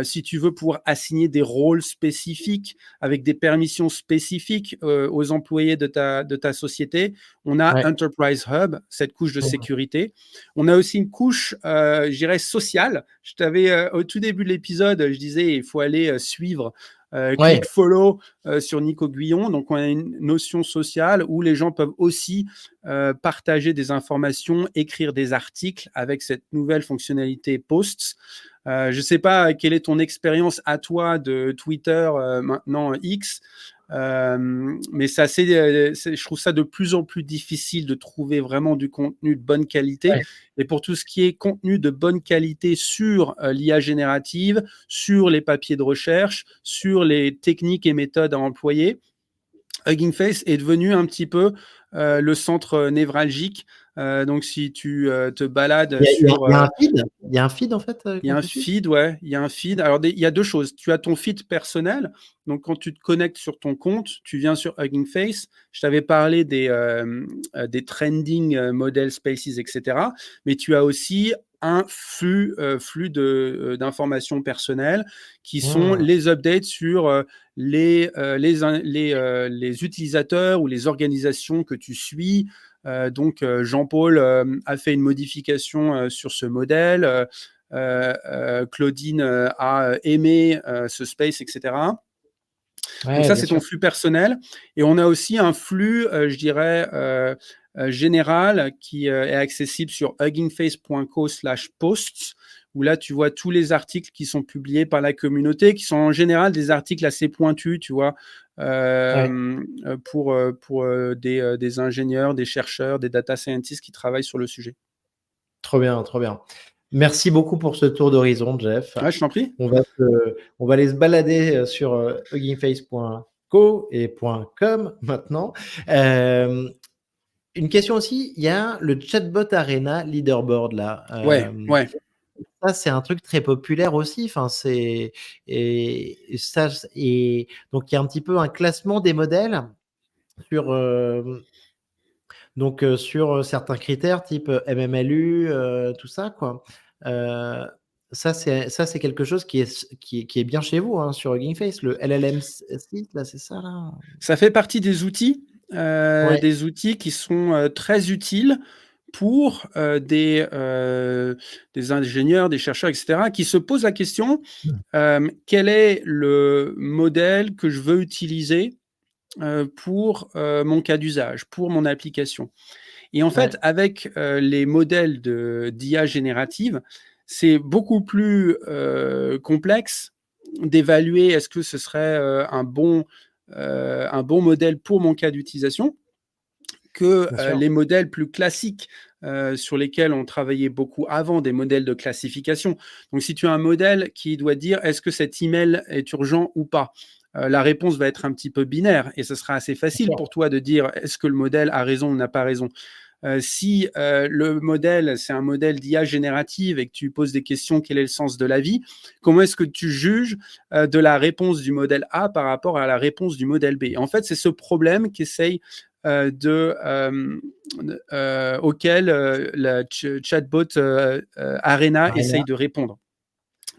si tu veux pouvoir assigner des rôles spécifiques avec des permissions spécifiques aux employés de ta société, on a Ouais. Enterprise Hub, cette couche de Mmh. sécurité. On a aussi une couche, je dirais, sociale. Je t'avais, au tout début de l'épisode, je disais, il faut aller suivre, Ouais. click follow sur Nico Guillon. Donc, on a une notion sociale où les gens peuvent aussi partager des informations, écrire des articles avec cette nouvelle fonctionnalité Posts. Je ne sais pas quelle est ton expérience à toi de Twitter, maintenant X, mais je trouve ça de plus en plus difficile de trouver vraiment du contenu de bonne qualité. Ouais. Et pour tout ce qui est contenu de bonne qualité sur l'IA générative, sur les papiers de recherche, sur les techniques et méthodes à employer, Hugging Face est devenu un petit peu le centre névralgique. Donc, si tu te balades sur Il y a un feed? Il y a un feed, en fait, il y a qu'on un peut suivre? feed, ouais, il y a un feed. Alors, il y a deux choses. Tu as ton feed personnel. Donc, quand tu te connectes sur ton compte, tu viens sur Hugging Face. Je t'avais parlé des trending model spaces, etc. Mais tu as aussi un flux d'informations personnelles qui sont Mmh. les updates sur les utilisateurs ou les organisations que tu suis. Donc, Jean-Paul a fait une modification sur ce modèle. Claudine a aimé ce space, etc. Donc Ouais, ça, bien c'est ton sûr. flux personnel. Et on a aussi un flux, je dirais, général qui est accessible sur huggingface.co/posts, où là, tu vois tous les articles qui sont publiés par la communauté, qui sont en général des articles assez pointus, tu vois, Ouais. pour des ingénieurs, des chercheurs, des data scientists qui travaillent sur le sujet. Trop bien, trop bien. Merci beaucoup pour ce tour d'horizon, Jeff. Ouais, je t'en prie. On va aller se balader sur huggingface.co et .com maintenant. Une question aussi, il y a le chatbot Arena leaderboard là. Ouais, ouais. Ça, c'est un truc très populaire aussi. Enfin, et donc il y a un petit peu un classement des modèles sur, sur certains critères type MMLU, tout ça, quoi. Heu, ça, c'est quelque chose qui est bien chez vous, hein, sur Hugging Face, le LLM6 là, c'est ça là? Ça fait partie Ouais, des outils qui sont très utiles pour des ingénieurs, des chercheurs, etc., qui se posent la question, mmh, quel est le modèle que je veux utiliser pour mon cas d'usage, pour mon application. Et en ouais, fait, avec les modèles d'IA générative, c'est beaucoup plus complexe d'évaluer est-ce que ce serait un bon modèle pour mon cas d'utilisation que bien sûr. les modèles plus classiques sur lesquels on travaillait beaucoup avant, des modèles de classification. Donc, si tu as un modèle qui doit dire est-ce que cet email est urgent ou pas, la réponse va être un petit peu binaire et ce sera assez Bien facile sûr. pour toi de dire est-ce que le modèle a raison ou n'a pas raison. Si le modèle, c'est un modèle d'IA générative et que tu poses des questions, quel est le sens de la vie, comment est-ce que tu juges de la réponse du modèle A par rapport à la réponse du modèle B? En fait, c'est ce problème qu'essaye auquel la chatbot Arena Arena. essaye de répondre.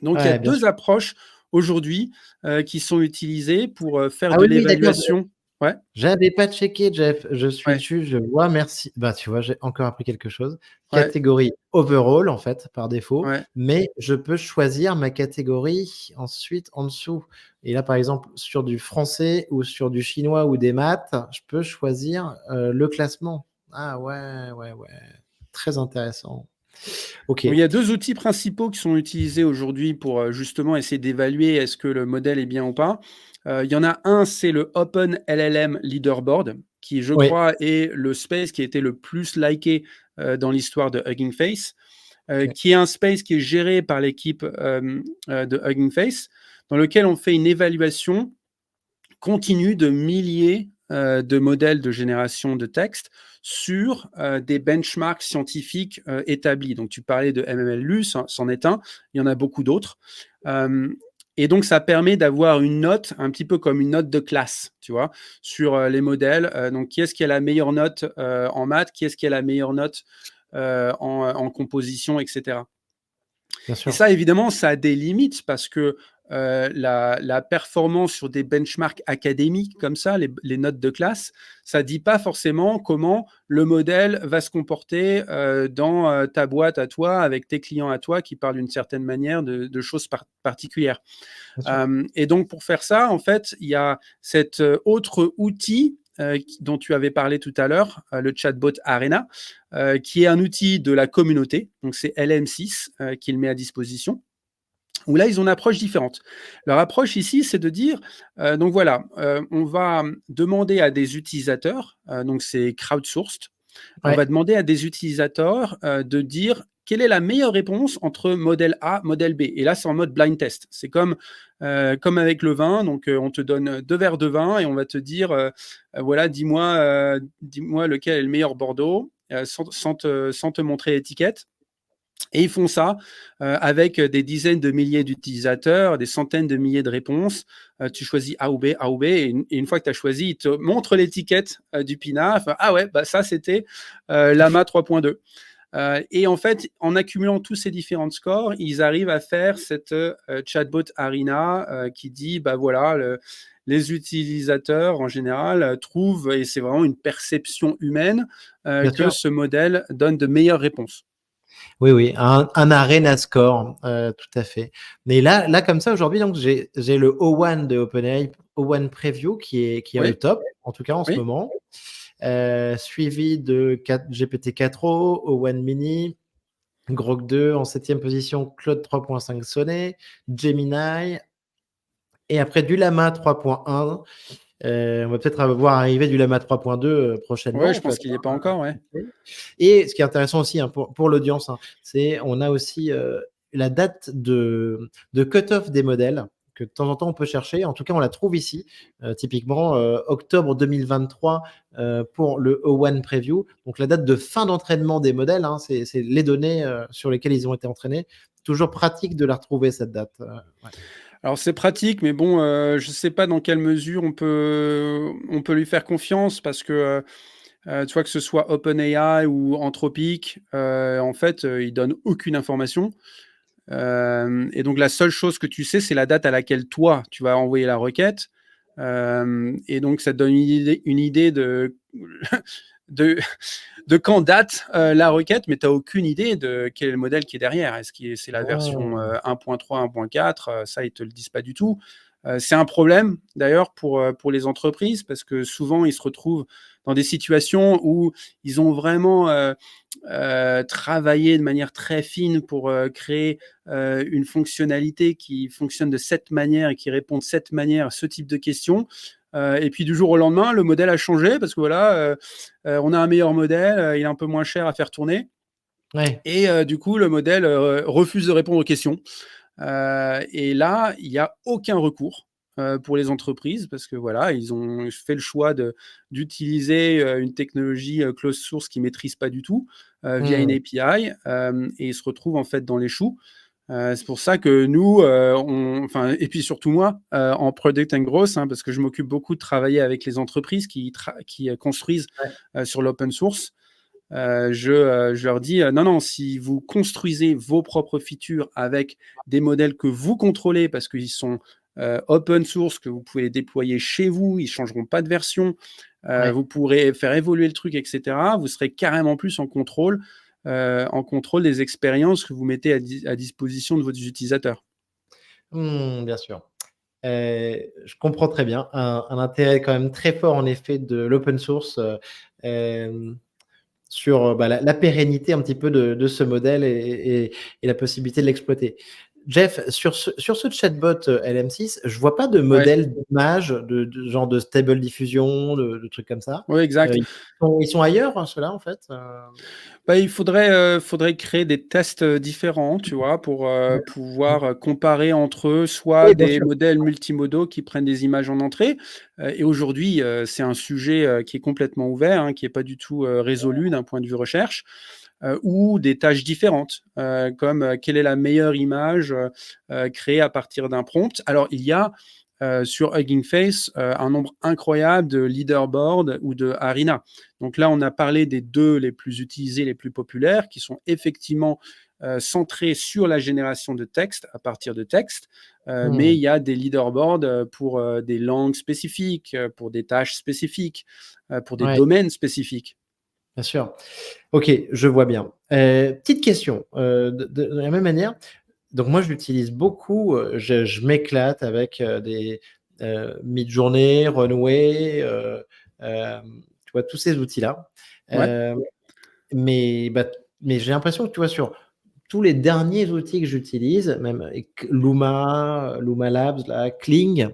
Donc, il y a Ouais, bien deux sûr. approches aujourd'hui qui sont utilisées pour faire Ah de oui, oui, d'accord. l'évaluation. Ouais, J'avais pas checké, Jeff. Je suis ouais, dessus, je vois, merci. Bah, tu vois, j'ai encore appris quelque chose. ouais, Catégorie overall, en fait, par défaut, ouais. mais je peux choisir ma catégorie ensuite en dessous. Et là, par exemple, sur du français ou sur du chinois ou des maths, je peux choisir, le classement. Ah ouais, ouais, ouais, très intéressant. OK. Donc, il y a deux outils principaux qui sont utilisés aujourd'hui pour justement essayer d'évaluer est-ce que le modèle est bien ou pas. Il y en a un, c'est le Open LLM Leaderboard, qui, je Oui, crois, est le space qui a été le plus liké dans l'histoire de Hugging Face, OK. qui est un space qui est géré par l'équipe de Hugging Face, dans lequel on fait une évaluation continue de milliers de modèles de génération de texte sur des benchmarks scientifiques établis. Donc, tu parlais de MMLU, c'en est un, il y en a beaucoup d'autres. Et donc, ça permet d'avoir une note, un petit peu comme une note de classe, tu vois, sur les modèles. Donc, qui est-ce qui a la meilleure note en maths, qui est-ce qui a la meilleure note en composition, etc. Bien Et sûr. ça, évidemment, ça a des limites parce que la performance sur des benchmarks académiques comme ça, les notes de classe, ça ne dit pas forcément comment le modèle va se comporter dans ta boîte à toi, avec tes clients à toi qui parlent d'une certaine manière de choses particulières. Bien sûr. Et donc, pour faire ça, en fait, il y a cet autre outil dont tu avais parlé tout à l'heure, le chatbot Arena, qui est un outil de la communauté. Donc, c'est LM6 qui le met à disposition. Où là, ils ont une approche différente. Leur approche ici, c'est de dire, donc voilà, on va demander à des utilisateurs, donc c'est crowdsourced, on va Ouais. demander à des utilisateurs de dire quelle est la meilleure réponse entre modèle A, modèle B. Et là, c'est en mode blind test. C'est comme avec le vin. Donc, on te donne 2 verres de vin et on va te dire, voilà, dis-moi lequel est le meilleur Bordeaux, sans te montrer l'étiquette. Et ils font ça avec des dizaines de milliers d'utilisateurs, des centaines de milliers de réponses. Tu choisis A ou B, A ou B, et une fois que tu as choisi, ils te montrent l'étiquette du PINA. Enfin, ah ouais, bah ça c'était Lama 3.2. Et en fait, en accumulant tous ces différents scores, ils arrivent à faire cette chatbot Arena qui dit, bah voilà, les utilisateurs en général trouvent, et c'est vraiment une perception humaine, Bien que sûr. ce modèle donne de meilleures réponses. Oui, oui, un arena score, tout à fait. Mais là comme ça aujourd'hui, donc j'ai le O1 de OpenAI, O1 Preview qui est au Oui, top, en tout cas en ce oui. moment, suivi de GPT-4o, O1 Mini, Grok 2 en 7e position, Claude 3.5 Sonnet, Gemini et après du Llama 3.1. On va peut-être voir arriver du Llama 3.2 Ouais, prochainement je en pense fait, qu'il n'y est pas hein. encore, ouais. Et ce qui est intéressant aussi, hein, pour l'audience, hein, c'est on a aussi la date de cut-off des modèles que de temps en temps on peut chercher. En tout cas, on la trouve ici, typiquement octobre 2023 pour le O1 Preview. Donc la date de fin d'entraînement des modèles, hein, c'est les données sur lesquelles ils ont été entraînés. Toujours pratique de la retrouver cette date. Ouais. Alors c'est pratique, mais bon, je ne sais pas dans quelle mesure on peut lui faire confiance parce que, tu vois, que ce soit OpenAI ou Anthropic, en fait, ils donnent aucune information. Et donc la seule chose que tu sais, c'est la date à laquelle toi, tu vas envoyer la requête. Et donc ça te donne une idée de de quand date la requête, mais tu n'as aucune idée de quel est le modèle qui est derrière. Est-ce que c'est la version Oh. 1.3, 1.4? Ça, ils ne te le disent pas du tout. C'est un problème d'ailleurs pour les entreprises parce que souvent ils se retrouvent dans des situations où ils ont vraiment travaillé de manière très fine pour créer une fonctionnalité qui fonctionne de cette manière et qui répond de cette manière à ce type de questions. Et puis du jour au lendemain, le modèle a changé parce que voilà, on a un meilleur modèle, il est un peu moins cher à faire tourner. Ouais. Et du coup, le modèle refuse de répondre aux questions. Et là, il n'y a aucun recours pour les entreprises parce que voilà, ils ont fait le choix d'utiliser une technologie closed source qu'ils ne maîtrisent pas du tout via une Hmm. API et ils se retrouvent en fait dans les choux. C'est pour ça que nous, enfin, et puis surtout moi, en Product and Growth, hein, parce que je m'occupe beaucoup de travailler avec les entreprises qui construisent Ouais. sur l'open source. Je leur dis, non, non, si vous construisez vos propres features avec des modèles que vous contrôlez parce qu'ils sont open source, que vous pouvez les déployer chez vous, ils ne changeront pas de version, Ouais. vous pourrez faire évoluer le truc, etc. Vous serez carrément plus en contrôle des expériences que vous mettez à disposition de vos utilisateurs. Bien sûr. Je comprends très bien. Un intérêt quand même très fort en effet de l'open source, hem, sur, bah, la pérennité un petit peu de ce modèle et la possibilité de l'exploiter. Jeff, sur ce chatbot LM6, je vois pas de Ouais, modèle d'image, de genre de stable diffusion, de trucs comme ça. ouais, exact. Ils sont ailleurs, hein, ceux-là, en fait. Bah, faudrait créer des tests différents, tu vois, pour pouvoir comparer entre eux, soit Oui, bien des sûr. modèles multimodaux qui prennent des images en entrée. Et aujourd'hui, c'est un sujet qui est complètement ouvert, hein, qui n'est pas du tout résolu d'un point de vue recherche, ou des tâches différentes, comme quelle est la meilleure image créée à partir d'un prompt. Alors, il y a sur Hugging Face un nombre incroyable de leaderboards ou de Arena. Donc là, on a parlé des deux les plus utilisés, les plus populaires, qui sont effectivement centrés sur la génération de texte à partir de texte, mais Mmh. il y a des leaderboards pour des langues spécifiques, pour des tâches spécifiques, pour des Ouais, domaines spécifiques. bien sûr. OK, je vois bien. Petite question, de la même manière, donc moi, je l'utilise beaucoup, je m'éclate avec, des, Midjourney, Runway, tu vois, tous ces outils-là. Ouais, Hem, mais bah, mais j'ai l'impression que, tu vois, sur tous les derniers outils que j'utilise, même avec Luma Labs, là, Kling,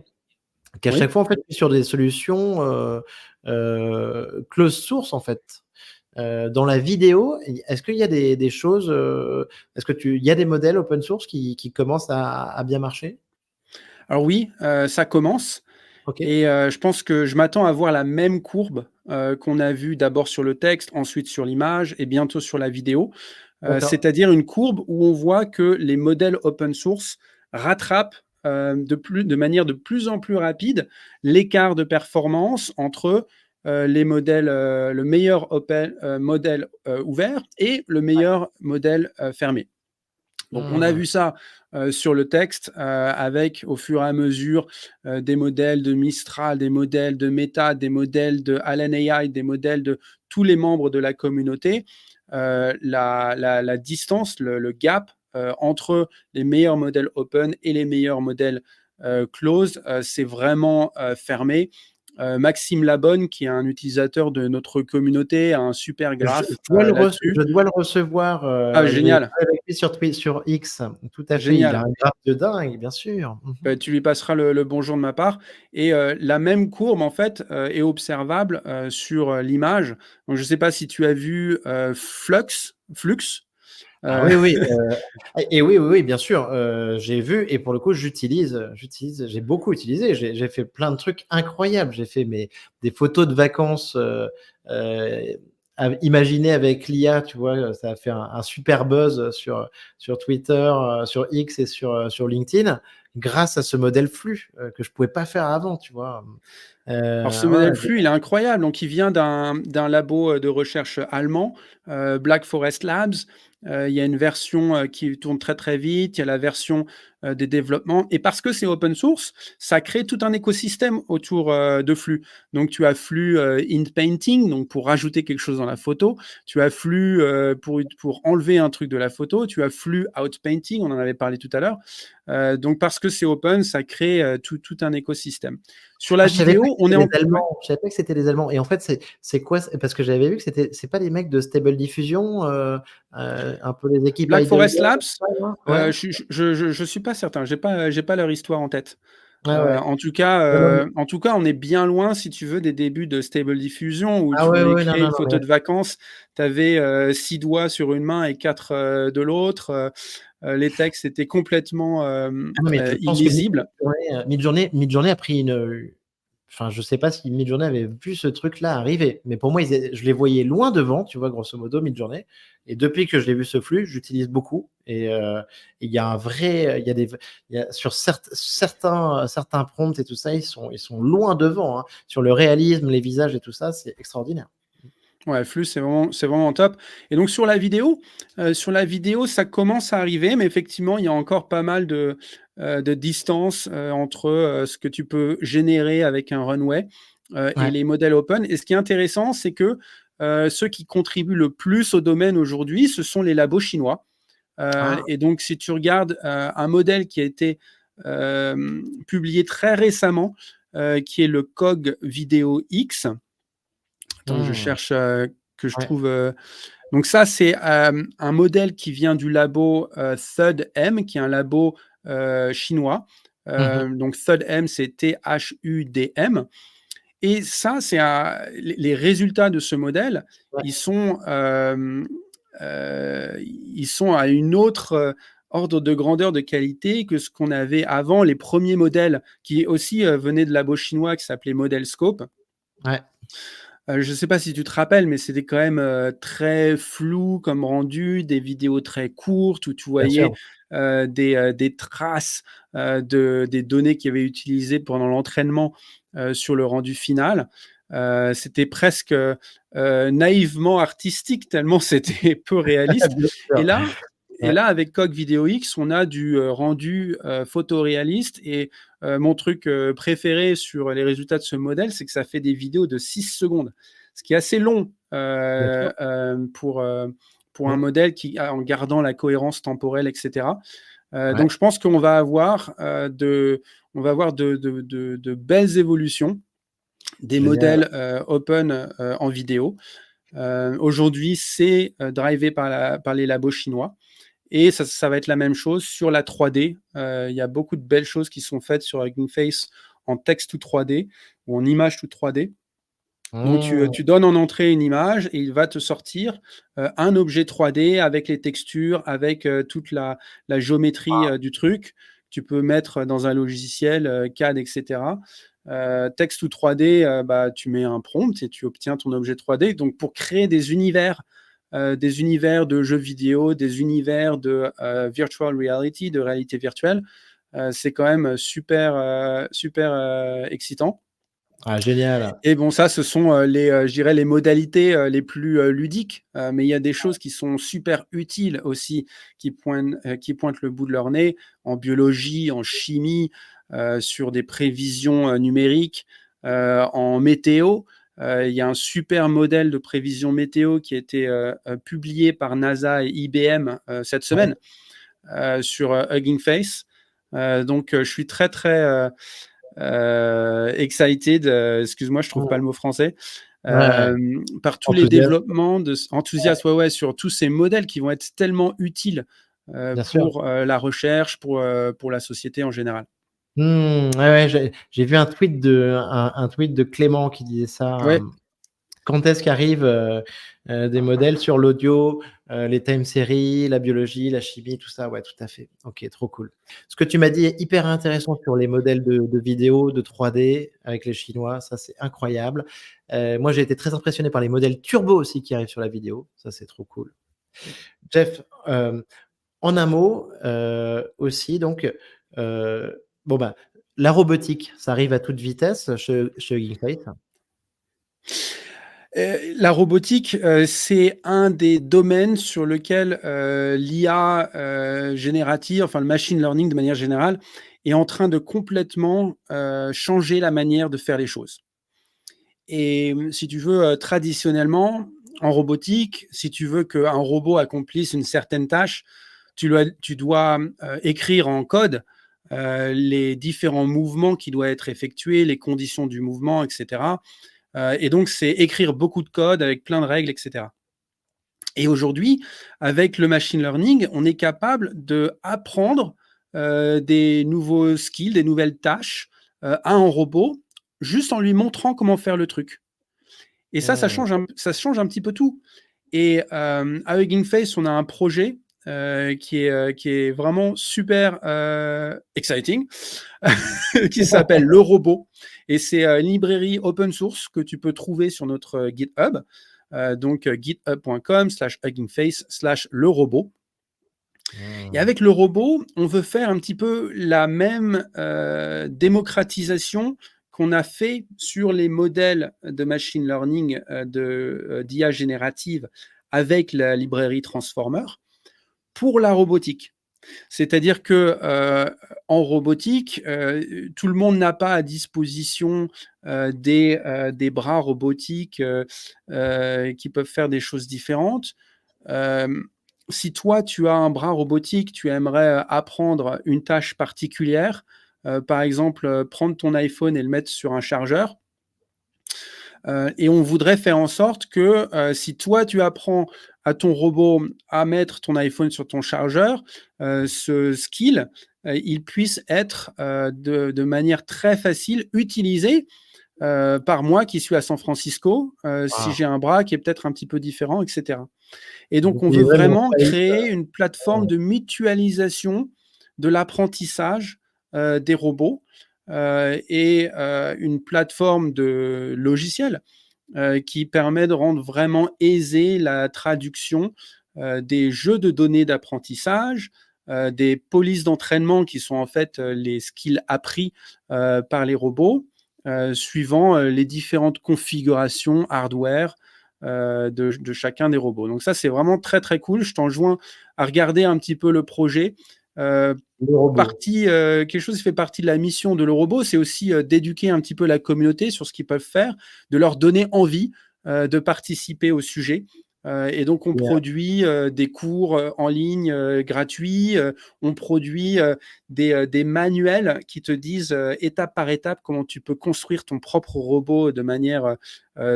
qu'à oui. chaque fois, en fait, je suis sur des solutions, closed source, en fait. Dans la vidéo, est-ce qu'il y a des choses, est-ce que il y a des modèles open source qui commencent à bien marcher? Alors oui, ça commence. OK, Et je pense que je m'attends à voir la même courbe, qu'on a vue d'abord sur le texte, ensuite sur l'image et bientôt sur la vidéo. d'accord. C'est-à-dire une courbe où on voit que les modèles open source rattrapent, de manière de plus en plus rapide l'écart de performance entre, les modèles, le meilleur modèle, ouvert et le meilleur modèle, fermé. Donc on a Mmh. vu ça, sur le texte, avec au fur et à mesure, des modèles de Mistral, des modèles de Meta, des modèles de Allen AI, des modèles de tous les membres de la communauté. La distance, le gap, entre les meilleurs modèles open et les meilleurs modèles, closed, s'est vraiment, fermé. Maxime Labonne, qui est un utilisateur de notre communauté, a un super graphe, là-dessus. Je dois le recevoir, Ah j'ai génial, parlé avec lui sur X, tout à fait, il a génial. un graphe de dingue, bien sûr. Mmh mh. Tu lui passeras le bonjour de ma part et la même courbe en fait, est observable, sur, l'image. Donc je ne sais pas si tu as vu, Flux? Ah Heu, oui, oui, et oui, oui, oui, bien sûr, j'ai vu et pour le coup, j'ai beaucoup utilisé. J'ai fait plein de trucs incroyables. J'ai fait des photos de vacances, heu, imaginées avec l'IA, tu vois? Ça a fait un super buzz, sur Twitter, sur X et sur LinkedIn grâce à ce modèle flux, que je pouvais pas faire avant, tu vois? alors ce Ouais, modèle ouais, flux, il est incroyable. Donc il vient d'un labo, de recherche allemand, Black Forest Labs. Il y a une version, qui tourne très, très vite. Il y a la version, des développements et parce que c'est open source, ça crée tout un écosystème autour, de Flux. Donc tu as Flux, in painting, donc pour rajouter quelque chose dans la photo. Tu as Flux, pour enlever un truc de la photo. Tu as Flux out painting, on en avait parlé tout à l'heure. Donc parce que c'est open, ça crée, tout un écosystème. Sur ah, la je savais pas que vidéo, on est c'était en des ouais, Allemands, je savais pas que c'était des Allemands et en fait, c'est quoi? Parce que j'avais vu que c'est pas des mecs de Stable Diffusion, un peu les équipes Black Heidelberg, Forest Labs, tout ça, là? Ouais? je suis pas certain, j'ai pas leur histoire en tête. Ah ouais. Non, non, mais En tout cas, on est bien loin, si tu veux, des débuts de Stable Diffusion où ah tu ouais, voulais ouais, non, créer non, une non, photo mais de vacances, tu avais, 6 doigts sur une main et 4 de l'autre, les textes étaient complètement, ah non, mais je pense que illisibles. Midjourney a pris enfin, je sais pas si Midjourney avait vu ce truc-là arriver, mais pour moi, je les voyais loin devant, tu vois, grosso modo, Midjourney et depuis que je l'ai vu ce flux, j'utilise beaucoup il y a un vrai, il y a sur certains prompts et tout ça, ils sont loin devant, hein. Sur le réalisme, les visages et tout ça, c'est extraordinaire. Ouais, Flux, c'est vraiment top et donc sur la vidéo, ça commence à arriver, mais effectivement, il y a encore pas mal de distance, entre, ce que tu peux générer avec un runway, et Ouais. les modèles open et ce qui est intéressant, c'est que, ceux qui contribuent le plus au domaine aujourd'hui, ce sont les labos chinois, Ah! et donc si tu regardes, un modèle qui a été, publié très récemment, qui est le COG Vidéo X. Attends, je Mmh. cherche, que je Ouais. trouve, Donc ça, c'est un modèle qui vient du labo ThudM, qui est un labo chinois. Mmh. Donc ThudM, c'est THUDM. Et ça, c'est les résultats de ce modèle, Ouais, ils sont à une autre ordre de grandeur de qualité que ce qu'on avait avant. Les premiers modèles qui aussi venaient de labos chinois qui s'appelaient Model Scope. ouais, Je ne sais pas si tu te rappelles, mais c'était quand même très flou comme rendu, des vidéos très courtes où tu bien sûr. voyais des traces des données qui avaient été utilisées pendant l'entraînement sur le rendu final. C'était presque naïvement artistique, tellement c'était peu réaliste. Bien Et sûr. là, et Ouais. là, avec Cog Video X, on a du rendu photoréaliste. Et mon truc préféré sur les résultats de ce modèle, c'est que ça fait des vidéos de 6 secondes, ce qui est assez long Bien sûr. pour un Mmh. modèle en gardant la cohérence temporelle, etc. Ouais, Donc, je pense qu'on va avoir, de belles évolutions des génial. modèles open en vidéo. Aujourd'hui, c'est drivé par les labos chinois. Et ça va être la même chose sur la 3D. Il y a beaucoup de belles choses qui sont faites sur Hugging Face en texte tout 3D ou en image tout 3D. Donc, Mmh. tu donnes en entrée une image et il va te sortir un objet 3D avec les textures, avec toute la géométrie du truc. Tu peux mettre dans un logiciel CAD, etc. Texte ou 3D, bah, tu mets un prompt et tu obtiens ton objet 3D. Donc, pour créer des univers de jeux vidéo, des univers de virtual reality, de réalité virtuelle, c'est quand même super excitant. Ah génial. Et bon, ça, ce sont je dirais les modalités les plus ludiques, mais il y a des choses qui sont super utiles aussi, qui pointent le bout de leur nez en biologie, en chimie, sur des prévisions numériques, en météo. Il y a un super modèle de prévision météo qui a été publié par NASA et IBM cette Ouais, semaine sur Hugging Face. Donc, je suis très, très excited, excuse-moi, je trouve pas le mmh, mot français, ouais, par tous les enthousiaste, développements ouais, enthousiastes, ouais, ouais, sur tous ces modèles qui vont être tellement utiles bien sûr. pour la recherche, pour la société en général. Mmh, ouais, ouais, j'ai vu un tweet de Clément qui disait ça, Ouais. quand est-ce qu'arrivent, des modèles sur l'audio, les time series, la biologie, la chimie, tout ça? Ouais, tout à fait. OK, trop cool. Ce que tu m'as dit est hyper intéressant sur les modèles de vidéo, de 3D avec les Chinois, ça c'est incroyable. Moi j'ai été très impressionné par les modèles turbo aussi qui arrivent sur la vidéo, ça c'est trop cool. Jeff, en un mot, aussi donc, bon, bah, la robotique, ça arrive à toute vitesse chez Hugging Face? La robotique, c'est un des domaines sur lequel l'IA générative, enfin le machine learning de manière générale, est en train de complètement changer la manière de faire les choses. Et si tu veux, traditionnellement, en robotique, si tu veux qu'un robot accomplisse une certaine tâche, tu dois écrire en code les différents mouvements qui doivent être effectués, les conditions du mouvement, etc. Et donc, c'est écrire beaucoup de code avec plein de règles, etc. Et aujourd'hui, avec le machine learning, on est capable d'apprendre des nouveaux skills, des nouvelles tâches à un robot, juste en lui montrant comment faire le truc. Et Mmh, ça change un petit peu tout. Et à Hugging Face, on a un projet qui est vraiment super exciting, qui s'appelle Le Robot. Et c'est une librairie open source que tu peux trouver sur notre GitHub. Donc github.com/huggingface/le robot. Et mmh. avec le robot, on veut faire un petit peu la même démocratisation qu'on a fait sur les modèles de machine learning d'IA générative avec la librairie Transformer pour la robotique. C'est-à-dire que en robotique, tout le monde n'a pas à disposition des bras robotiques qui peuvent faire des choses différentes. Euh, Si toi, tu as un bras robotique, tu aimerais apprendre une tâche particulière, par exemple, prendre ton iPhone et le mettre sur un chargeur, Et on voudrait faire en sorte que si toi, tu apprends à ton robot à mettre ton iPhone sur ton chargeur, ce skill, il puisse être de manière très facile utilisé par moi qui suis à San Francisco, si Waouh! j'ai un bras qui est peut-être un petit peu différent, etc. Et Vous donc, on veut utiliserez mon vraiment Face, créer une plateforme ouais. de mutualisation de l'apprentissage des robots et une plateforme de logiciels qui permet de rendre vraiment aisée la traduction des jeux de données d'apprentissage, des polices d'entraînement qui sont en fait les skills appris par les robots, suivant les différentes configurations hardware de chacun des robots. Donc ça, c'est vraiment très, très cool. Je t'enjoins à regarder un petit peu le projet. Euh, Le robot. Quelque chose qui fait partie de la mission de le robot, c'est aussi d'éduquer un petit peu la communauté sur ce qu'ils peuvent faire, de leur donner envie de participer au sujet. Et donc, on Génial. produit des cours en ligne gratuits, on produit des manuels qui te disent étape par étape comment tu peux construire ton propre robot de manière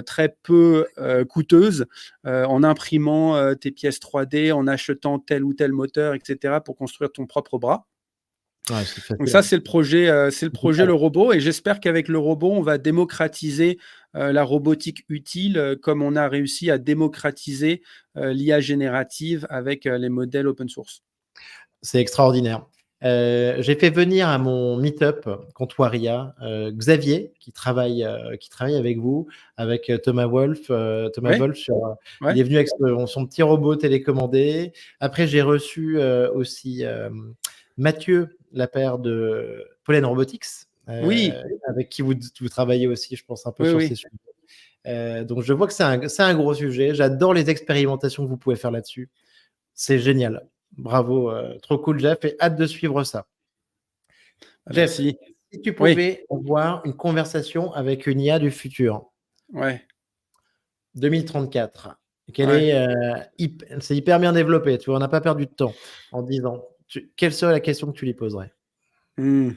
très peu coûteuse, en imprimant tes pièces 3D, en achetant tel ou tel moteur, etc., pour construire ton propre bras. Ouais, c'est Donc ça, fascinant. c'est le projet Génial. Le Robot, et j'espère qu'avec Le Robot, on va démocratiser la robotique utile, comme on a réussi à démocratiser l'IA générative avec les modèles open source. C'est extraordinaire. J'ai fait venir à mon meet-up Comptoiria, Xavier qui travaille avec vous, avec Thomas Oui, Wolf sur, il ouais, est venu avec son petit robot télécommandé. Après, j'ai reçu, aussi, Mathieu Lapère de Pollen Robotics, oui, avec qui vous travaillez aussi, je pense, un peu oui, sur ces oui. sujets. Donc je vois que c'est un gros sujet. J'adore les expérimentations que vous pouvez faire là-dessus. C'est génial. Bravo, trop cool Jeff et hâte de suivre ça. Ah, Jeff, merci. si tu Oui, pouvais avoir une conversation avec une IA du futur, ouais, 2034, quelle ouais. est, c'est hyper bien développé, tu vois? On n'a pas perdu de temps en 10 ans. Quelle serait la question que tu lui poserais? Hmm.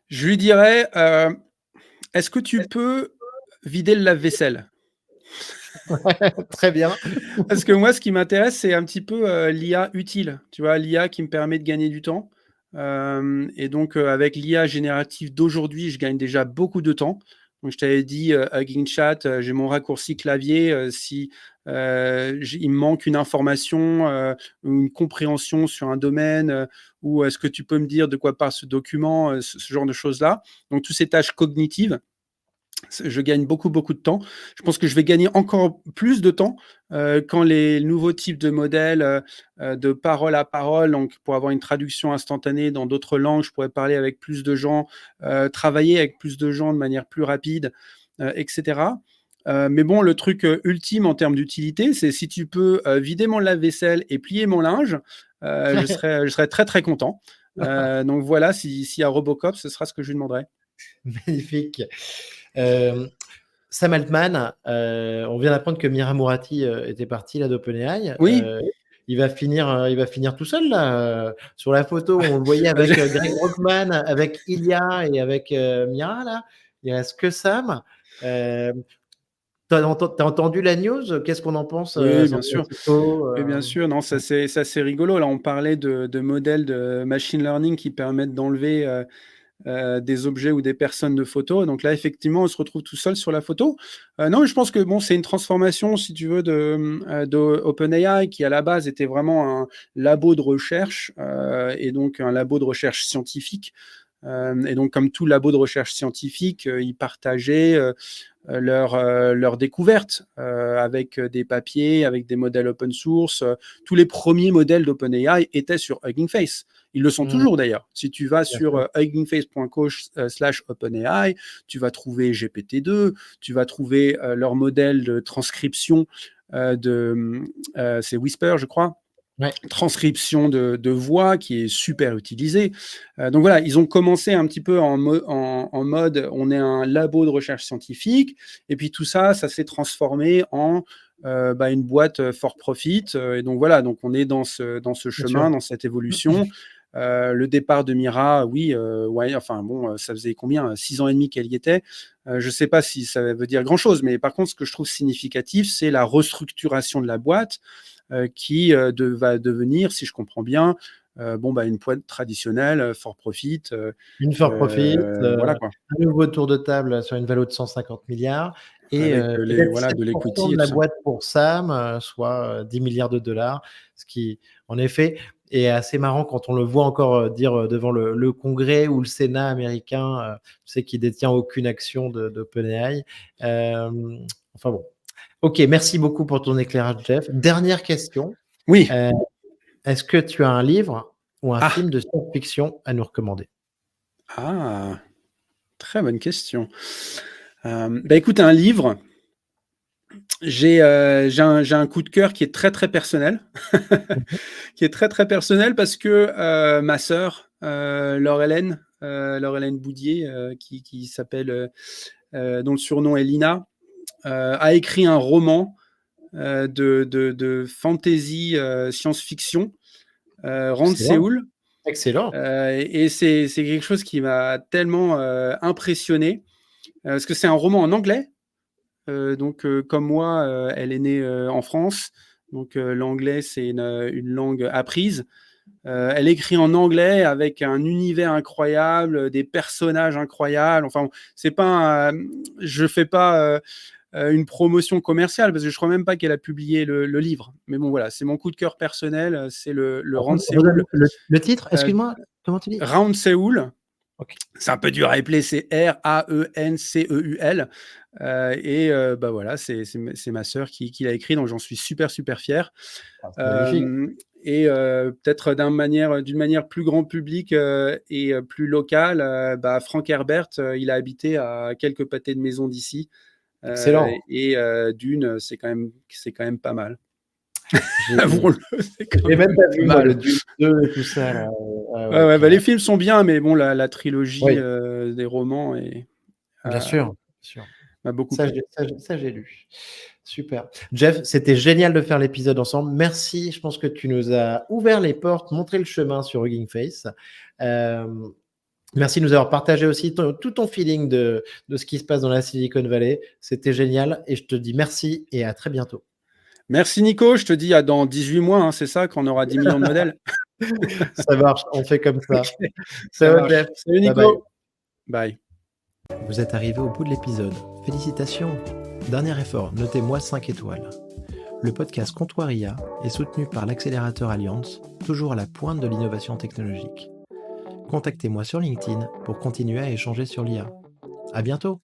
Je lui dirais, est-ce que tu peux vider le lave-vaisselle? Très bien. Parce que moi, ce qui m'intéresse, c'est un petit peu, l'IA utile, tu vois? L'IA qui me permet de gagner du temps, hem et donc avec l'IA générative d'aujourd'hui, je gagne déjà beaucoup de temps. Donc je t'avais dit, Hugging Chat, j'ai mon raccourci clavier, si, il me manque une information, ou une compréhension sur un domaine, ou est-ce que tu peux me dire de quoi parle ce document? Ce genre de choses-là. Donc toutes ces tâches cognitives, je gagne beaucoup, beaucoup de temps. Je pense que je vais gagner encore plus de temps quand les nouveaux types de modèles de parole à parole, donc pour avoir une traduction instantanée dans d'autres langues, je pourrais parler avec plus de gens, travailler avec plus de gens de manière plus rapide, etc. Mais bon, le truc ultime en termes d'utilité, c'est si tu peux vider mon lave-vaisselle et plier mon linge, je serais très, très content. Donc voilà, s'il y a Robocop, ce sera ce que je lui demanderai. Magnifique. Hem, Sam Altman, on vient d'apprendre que Mira Murati, était parti là d'OpenAI. Oui. Il va finir tout seul là, sur la photo, on le voyait avec, Greg Brockman, avec Ilya et avec, Mira là. Il reste que Sam. Hem, tu entendu la news? Qu'est-ce qu'on en pense, à Oui, San bien sûr. Francisco? Oui, bien sûr. Non, ça c'est rigolo. Là, on parlait de modèles de machine learning qui permettent d'enlever des objets ou des personnes de photos. Donc là, effectivement, on se retrouve tout seul sur la photo. Non, mais je pense que bon, c'est une transformation, si tu veux, de OpenAI qui à la base était vraiment un labo de recherche et donc un labo de recherche scientifique. Et donc, comme tout labo de recherche scientifique, ils partageaient leurs découvertes avec des papiers, avec des modèles open source. Tous les premiers modèles d'OpenAI étaient sur Hugging Face. Ils le sont Mmh, toujours d'ailleurs. Si tu vas bien sur sûr. huggingface.co/OpenAI, tu vas trouver GPT-2, tu vas trouver leur modèle de transcription c'est Whisper, je crois, Ouais, transcription de voix qui est super utilisée. Donc voilà, ils ont commencé un petit peu en mode on est un labo de recherche scientifique, et puis tout ça, ça s'est transformé en une boîte for profit. Et donc voilà, donc on est dans ce bien chemin, sûr. dans cette évolution. Le départ de Mira, oui, ouais, enfin bon, ça faisait combien? 6 ans et demi qu'elle y était. Je sais pas si ça veut dire grand-chose, mais par contre, ce que je trouve significatif, c'est la restructuration de la boîte, qui, va devenir, si je comprends bien, une boîte traditionnelle, for profit, Une for profit, voilà quoi. un nouveau tour de table sur une valo de 150 milliards et Avec, peut-être voilà, de 7% l'equity de et la tout ça. boîte pour Sam, soit, 10 milliards de dollars, ce qui, en effet, est assez marrant quand on le voit encore, dire, devant le Congrès ou le Sénat américain, tu sais, qu'il détient aucune action d'OpenAI. Enfin bon. OK, merci beaucoup pour ton éclairage, Jeff. Dernière question, Oui. heu, est-ce que tu as un livre ou un Ah! film de science-fiction à nous recommander? Ah! Très bonne question. Écoute, un livre, j'ai un coup de cœur qui est très, très personnel, Mmh mh. qui est très, très personnel parce que, ma sœur, Laure-Hélène Boudier, qui s'appelle, dont le surnom est Lina, a écrit un roman, de fantasy, science-fiction, Round Excellent, Séoul, excellent. et c'est quelque chose qui m'a tellement, impressionné, parce que c'est un roman en anglais. Donc, comme moi, elle est née, en France, donc, l'anglais, c'est une langue apprise. Elle écrit en anglais avec un univers incroyable, des personnages incroyables. Enfin, c'est pas je fais pas, une promotion commerciale parce que je crois même pas qu'elle a publié le livre. Mais bon, voilà, c'est mon coup de cœur personnel, c'est le Round Redonne Séoul, le titre, heu, excuse-moi, comment tu dis? Round Séoul. OK. C'est un peu dur à épeler, c'est Raenceul, voilà, c'est ma sœur qui l'a écrit, donc j'en suis super, super fier. Ah, c'est magnifique. Hem et peut-être d'une manière plus grand public, et plus locale, Frank Herbert, il a habité à quelques pâtés de maison d'ici, Excellent. Dune, c'est quand même pas mal. J'ai Avouons-le, c'est quand j'ai même même pas pas vu moi le mal. Dune 2 et tout ça là, ouais, Ouais, ouais, ouais, les carrément. films sont bien, mais bon, la trilogie, Oui, des romans bien a sûr, bien sûr. m'a beaucoup Ça plu. j'ai lu. Super. Jeff, c'était génial de faire l'épisode ensemble. Merci, je pense que tu nous as ouvert les portes, montré le chemin sur Hugging Face. Hem, Merci de nous avoir partagé aussi tout ton feeling de ce qui se passe dans la Silicon Valley. C'était génial et je te dis merci et à très bientôt. Merci Nico, je te dis à dans 18 mois, hein, c'est ça, quand on aura 10 millions de modèles? Ça marche, on fait comme OK, ça. ça Ciao Jeff, marche. Salut bye bye. Nico. Bye. Vous êtes arrivé au bout de l'épisode. Félicitations. Dernier effort, notez-moi 5 étoiles. Le podcast Comptoir IA est soutenu par l'accélérateur Alliance, toujours à la pointe de l'innovation technologique. Contactez-moi sur LinkedIn pour continuer à échanger sur l'IA. À bientôt!